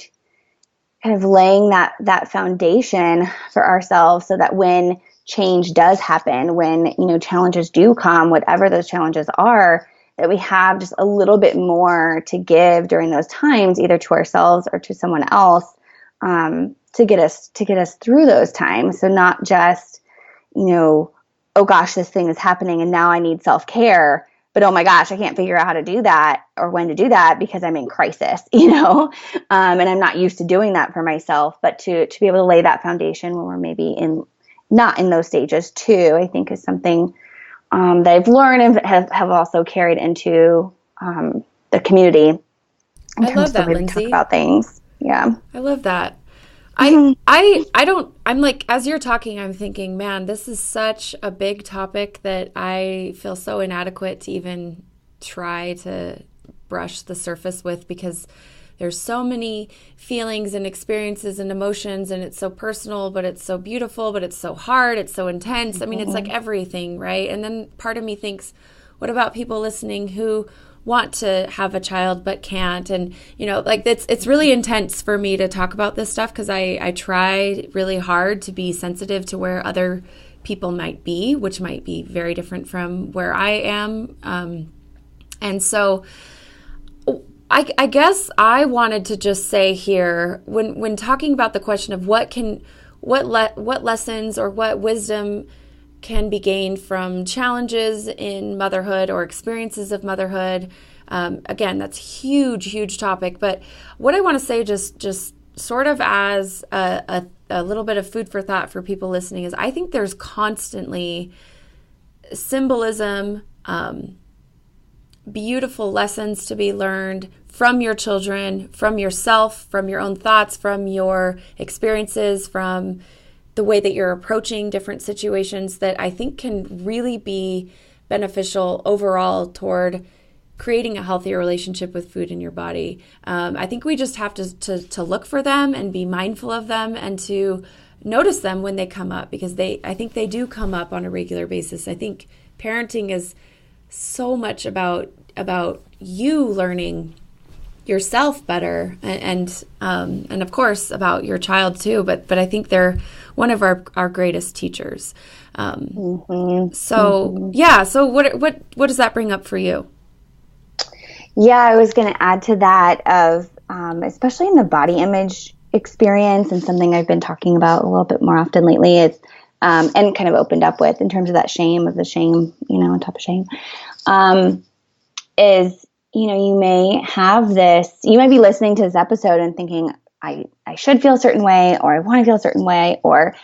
kind of laying that foundation for ourselves, so that when change does happen, when, challenges do come, whatever those challenges are, that we have just a little bit more to give during those times, either to ourselves or to someone else, to get us through those times. So not just, oh gosh, this thing is happening and now I need self-care, but oh my gosh, I can't figure out how to do that or when to do that because I'm in crisis, and I'm not used to doing that for myself. But to be able to lay that foundation when we're maybe not in those stages too, I think is something that I've learned and have also carried into the community. I love that, Lindsay. Talk about things. Yeah. I love that. Mm-hmm. I'm like, as you're talking, I'm thinking, man, this is such a big topic that I feel so inadequate to even try to brush the surface with, because there's so many feelings and experiences and emotions, and it's so personal, but it's so beautiful, but it's so hard, it's so intense. I mean, it's like everything, right? And then part of me thinks, what about people listening who want to have a child but can't? And like it's really intense for me to talk about this stuff, because I try really hard to be sensitive to where other people might be, which might be very different from where I am. And so I guess I wanted to just say here, when talking about the question of what lessons or what wisdom can be gained from challenges in motherhood or experiences of motherhood. Again, that's huge topic. But what I want to say, just sort of as a little bit of food for thought for people listening, is I think there's constantly symbolism, beautiful lessons to be learned from your children, from yourself, from your own thoughts, from your experiences, from the way that you're approaching different situations, that I think can really be beneficial overall toward creating a healthier relationship with food in your body. I think we just have to look for them and be mindful of them, and to notice them when they come up, because I think they do come up on a regular basis. I think parenting is so much about you learning yourself better, and of course about your child too, but I think they're one of our greatest teachers. So what does that bring up for you? Yeah, I was going to add to that of especially in the body image experience, and something I've been talking about a little bit more often lately is and kind of opened up with in terms of that shame, on top of shame, is you may have this, you might be listening to this episode and thinking, I should feel a certain way, or I want to feel a certain way, or,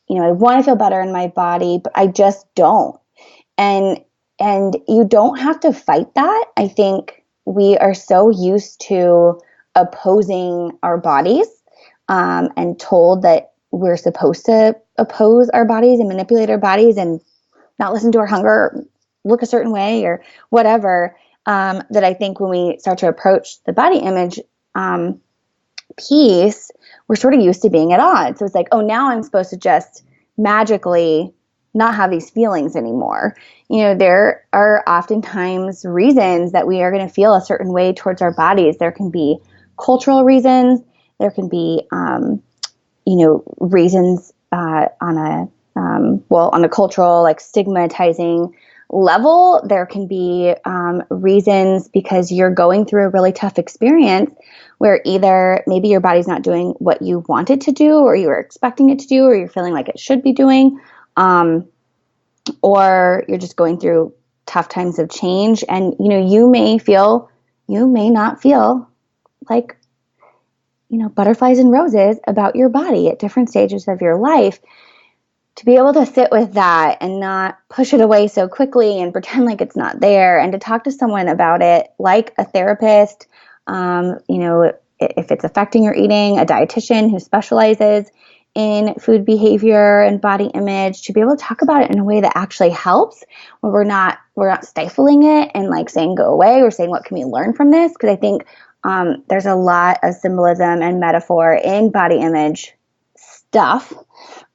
I want to feel better in my body, but I just don't. And you don't have to fight that. I think we are so used to opposing our bodies, and told that we're supposed to oppose our bodies and manipulate our bodies and not listen to our hunger, or look a certain way or whatever. That I think when we start to approach the body image piece, we're sort of used to being at odds. So it's like, oh, now I'm supposed to just magically not have these feelings anymore. There are oftentimes reasons that we are going to feel a certain way towards our bodies. There can be cultural reasons. There can be, reasons on a cultural, like, stigmatizing level. There can be reasons because you're going through a really tough experience where either maybe your body's not doing what you want it to do, or you were expecting it to do, or you're feeling like it should be doing, or you're just going through tough times of change. And, you may not feel like, butterflies and roses about your body at different stages of your life. To be able to sit with that and not push it away so quickly and pretend like it's not there, and to talk to someone about it, like a therapist, on if it's affecting your eating, a dietitian who specializes in food behavior and body image, to be able to talk about it in a way that actually helps, where we're not stifling it and like saying go away. We're saying, what can we learn from this? Because I think there's a lot of symbolism and metaphor in body image stuff.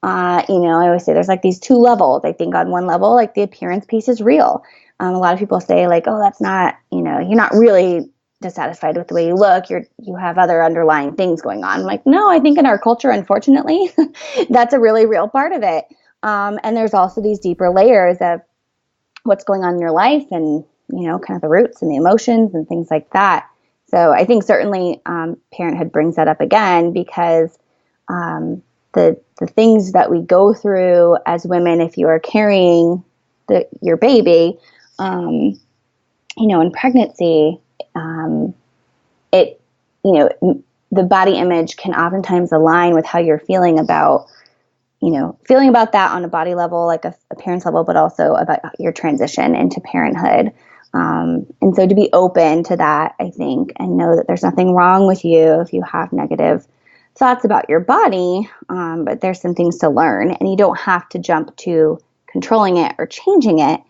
I always say there's like these two levels. I think on one level, like the appearance piece is real. A lot of people say like, oh, that's not, you're not really dissatisfied with the way you look. You have other underlying things going on. I'm like, no, I think in our culture, unfortunately, that's a really real part of it. And there's also these deeper layers of what's going on in your life and, kind of the roots and the emotions and things like that. So I think certainly parenthood brings that up again, because the things that we go through as women, if you are carrying your baby, in pregnancy, the body image can oftentimes align with how you're feeling about that on a body level, like a appearance level, but also about your transition into parenthood. And so to be open to that, I think, and know that there's nothing wrong with you if you have negative thoughts about your body, but there's some things to learn, and you don't have to jump to controlling it or changing it.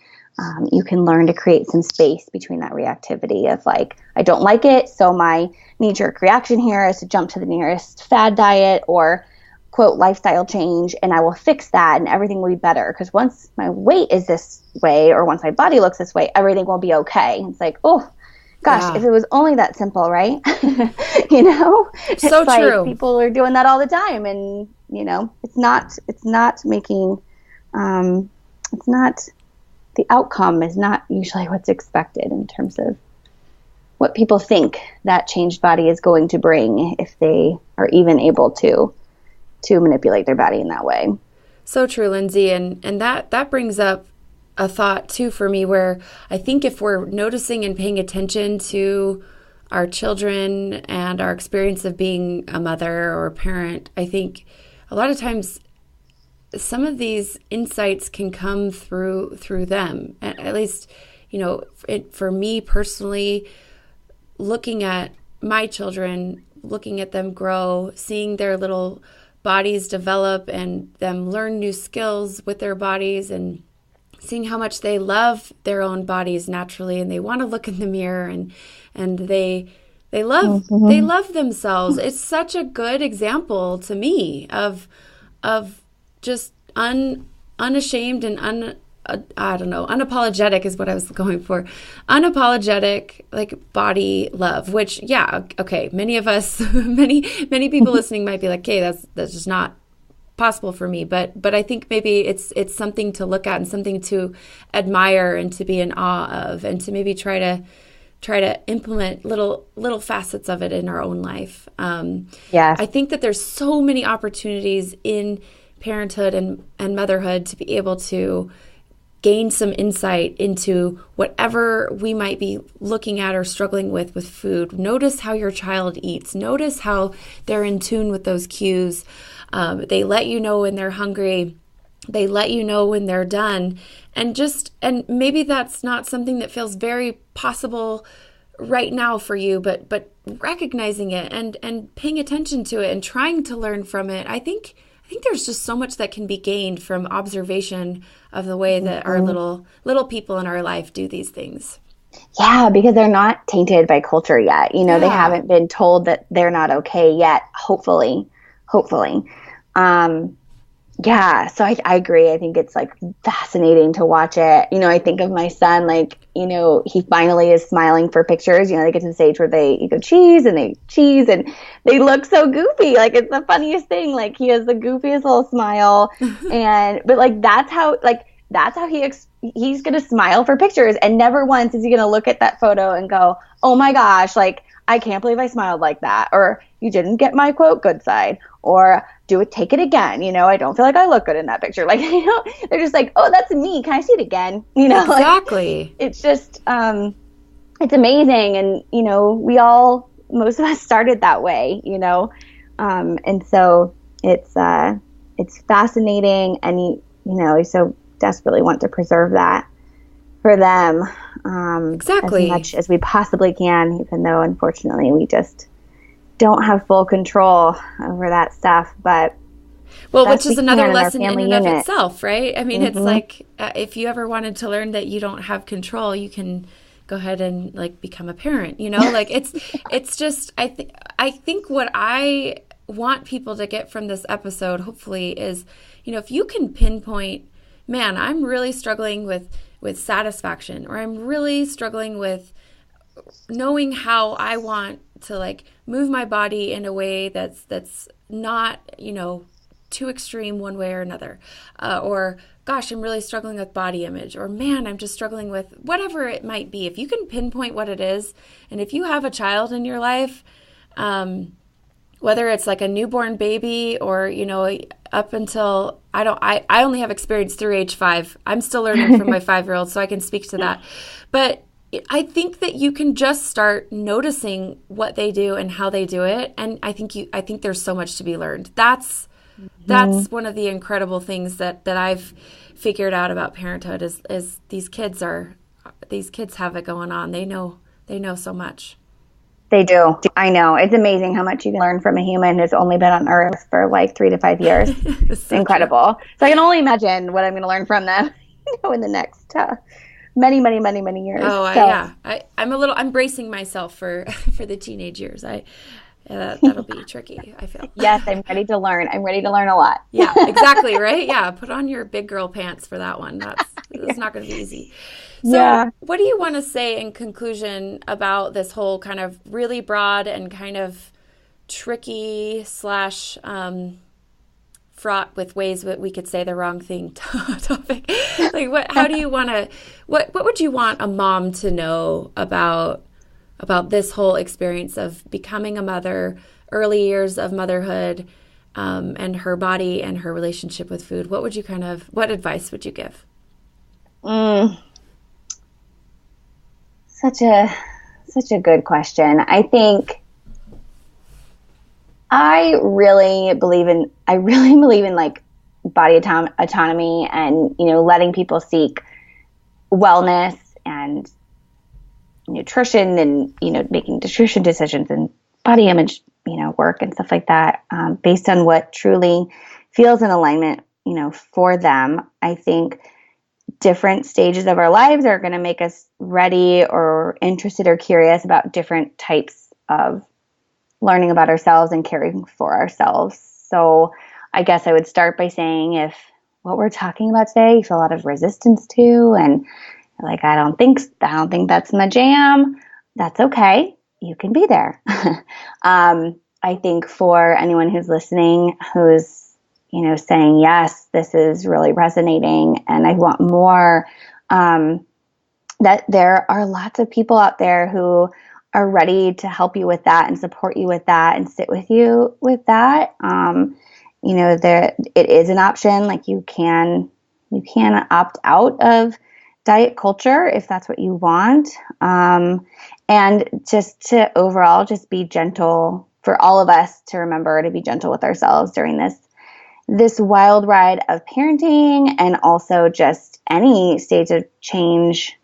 You can learn to create some space between that reactivity of like, I don't like it, so my knee-jerk reaction here is to jump to the nearest fad diet or quote lifestyle change, and I will fix that and everything will be better. Because once my weight is this way, or once my body looks this way, everything will be okay. It's like, oh gosh, yeah. If it was only that simple, right? It's so like true. People are doing that all the time, and it's not making, it's not. The outcome is not usually what's expected in terms of what people think that changed body is going to bring, if they are even able to manipulate their body in that way. So true, Lindsay. And that brings up a thought too for me, where I think if we're noticing and paying attention to our children and our experience of being a mother or a parent, I think a lot of times some of these insights can come through them. At least, for me personally, looking at my children, looking at them grow, seeing their little bodies develop and them learn new skills with their bodies, and seeing how much they love their own bodies naturally, and they want to look in the mirror, and they love themselves. It's such a good example to me of just unashamed and unapologetic is what I was going for. Unapologetic, like body love, which, yeah, okay, many of us, many people listening might be like, okay, that's just not possible for me. But I think maybe it's something to look at and something to admire and to be in awe of, and to maybe try to implement little facets of it in our own life. Yes. I think that there's so many opportunities in parenthood and motherhood to be able to gain some insight into whatever we might be looking at or struggling with food. Notice how your child eats. Notice how they're in tune with those cues. They let you know when they're hungry. They let you know when they're done. And maybe that's not something that feels very possible right now for you, but recognizing it and paying attention to it and trying to learn from it. I think there's just so much that can be gained from observation of the way that our little people in our life do these things. Yeah, because they're not tainted by culture yet. They haven't been told that they're not okay yet, hopefully. Yeah, so I agree. I think it's like fascinating to watch it. I think of my son, like, he finally is smiling for pictures. They get to the stage where you go cheese and they look so goofy. Like, it's the funniest thing. Like, he has the goofiest little smile. But like, that's how he's going to smile for pictures. And never once is he going to look at that photo and go, oh my gosh, like, I can't believe I smiled like that. Or you didn't get my quote good side. Or take it again. I don't feel like I look good in that picture. Like, they're just like, oh, that's me. Can I see it again? Exactly. Like, it's just, it's amazing. And, most of us started that way, and so it's fascinating. And, we so desperately want to preserve that for them, exactly, as much as we possibly can, even though unfortunately we just don't have full control over that stuff, but well, which is another lesson in and of unit. itself, right? I mean, it's like if you ever wanted to learn that you don't have control, you can go ahead and like become a parent, you know, like it's just, I think what I want people to get from this episode, hopefully, is, you know, if you can pinpoint, man, I'm really struggling with satisfaction, or I'm really struggling with knowing how I want to like move my body in a way that's not, you know, too extreme one way or another, or gosh, I'm really struggling with body image, or man, I'm just struggling with whatever it might be. If you can pinpoint what it is, and if you have a child in your life, whether it's like a newborn baby or, you know, up until I only have experience through age 5. I'm still learning from my 5-year-old, so I can speak to that. But I think that you can just start noticing what they do and how they do it, and I think there's so much to be learned. That's one of the incredible things that I've figured out about parenthood is these kids have it going on. They know so much. They do. I know. It's amazing how much you can learn from a human who's only been on Earth for like 3 to 5 years. It's so incredible. True. So I can only imagine what I'm going to learn from them, you know, in the next many years. Oh, so. I'm bracing myself for the teenage years. That'll be tricky, I feel. Yes, I'm ready to learn. I'm ready to learn a lot. Yeah, exactly, right? Yeah, put on your big girl pants for that one. It's not going to be easy. So what do you want to say in conclusion about this whole kind of really broad and kind of tricky / fraught with ways that we could say the wrong thing topic? Like, how do you want to, what would you want a mom to know about this whole experience of becoming a mother, early years of motherhood, and her body and her relationship with food? What advice would you give? Such a good question. I think I really believe in like body autonomy and, you know, letting people seek wellness and nutrition and, you know, making nutrition decisions and body image, you know, work and stuff like that, based on what truly feels in alignment, you know, for them. I think different stages of our lives are going to make us ready or interested or curious about different types of learning about ourselves and caring for ourselves. So I guess I would start by saying, if what we're talking about today you feel a lot of resistance to, and like, I don't think that's my jam, that's okay. You can be there. I think for anyone who's listening, who's, you know, saying, yes, this is really resonating and I want more, that there are lots of people out there who are ready to help you with that and support you with that and sit with you with that. You know, it is an option. Like, you can opt out of diet culture if that's what you want. And just to overall just be gentle, for all of us to remember to be gentle with ourselves during this wild ride of parenting, and also just any stage of change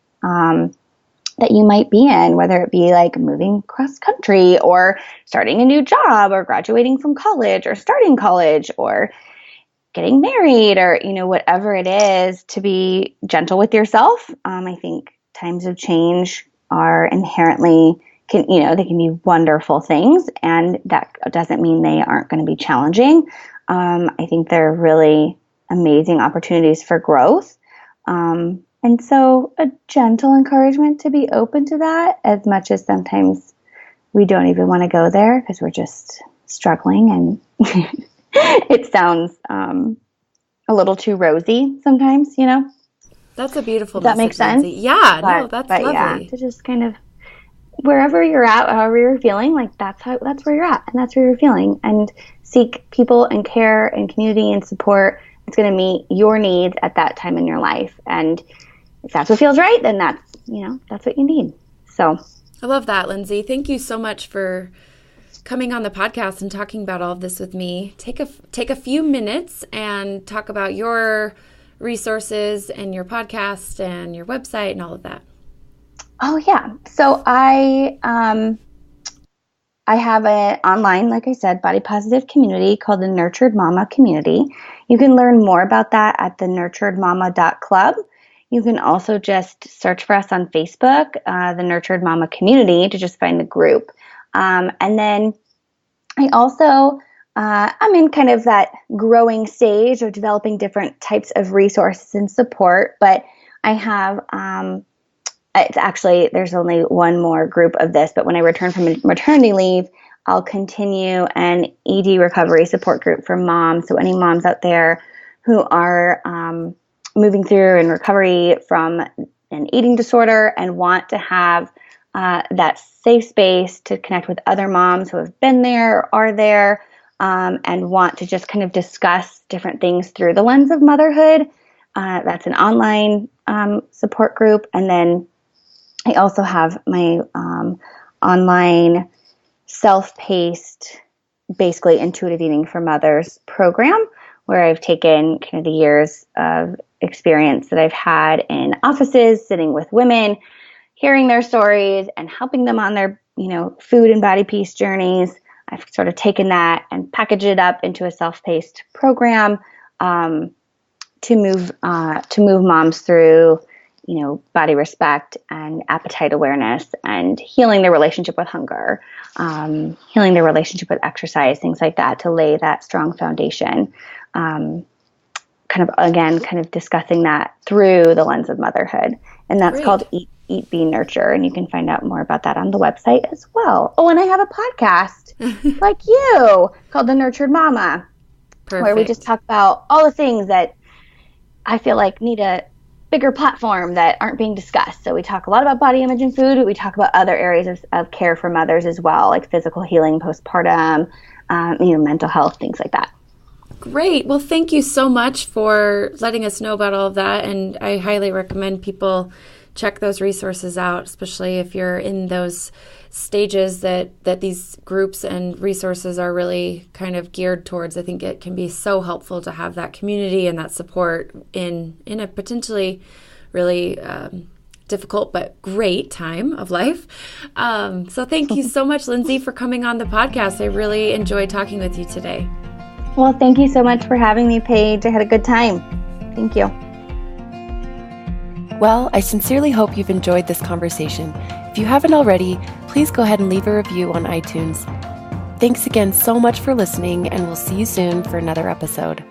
that you might be in, whether it be like moving cross country or starting a new job or graduating from college or starting college or getting married, or, you know, whatever it is, to be gentle with yourself. I think times of change are inherently, they can be wonderful things, and that doesn't mean they aren't going to be challenging. I think they're really amazing opportunities for growth. And so a gentle encouragement to be open to that, as much as sometimes we don't even want to go there because we're just struggling and it sounds a little too rosy sometimes, you know? That's a beautiful message. That makes sense? Lindsay. Yeah, no, that's lovely. Yeah, to just kind of, wherever you're at, however you're feeling, like that's where you're at and that's where you're feeling, and seek people and care and community and support. It's going to meet your needs at that time in your life. And if that's what feels right, then that's what you need. So I love that, Lindsay. Thank you so much for coming on the podcast and talking about all of this with me. Take a few minutes and talk about your resources and your podcast and your website and all of that. Oh yeah. So I I have an online, like I said, body positive community called the Nurtured Mama Community. You can learn more about that at the nurturedmama.club. You can also just search for us on Facebook, the Nurtured Mama Community, to just find the group. And then I also, I'm in kind of that growing stage of developing different types of resources and support, but I have, it's actually, there's only one more group of this, but when I return from maternity leave, I'll continue an ED recovery support group for moms. So any moms out there who are moving through in recovery from an eating disorder and want to have that safe space to connect with other moms who have been there or are there, and want to just kind of discuss different things through the lens of motherhood. That's an online support group. And then I also have my online self-paced, basically intuitive eating for mothers program, where I've taken kind of the years of experience that I've had in offices, sitting with women, hearing their stories and helping them on their, food and body peace journeys. I've sort of taken that and packaged it up into a self-paced program to move moms through, body respect and appetite awareness and healing their relationship with hunger, healing their relationship with exercise, things like that, to lay that strong foundation. Kind of discussing that through the lens of motherhood. And that's Great. Called Eat, Be, Nurture. And you can find out more about that on the website as well. Oh, and I have a podcast like you called The Nurtured Mama. Perfect. Where we just talk about all the things that I feel like need a bigger platform that aren't being discussed. So we talk a lot about body image and food, but we talk about other areas of care for mothers as well, like physical healing, postpartum, mental health, things like that. Great. Well, thank you so much for letting us know about all of that. And I highly recommend people check those resources out, especially if you're in those stages that these groups and resources are really kind of geared towards. I think it can be so helpful to have that community and that support in a potentially really difficult but great time of life. So thank you so much, Lindsay, for coming on the podcast. I really enjoyed talking with you today. Well, thank you so much for having me, Paige. I had a good time. Thank you. Well, I sincerely hope you've enjoyed this conversation. If you haven't already, please go ahead and leave a review on iTunes. Thanks again so much for listening, and we'll see you soon for another episode.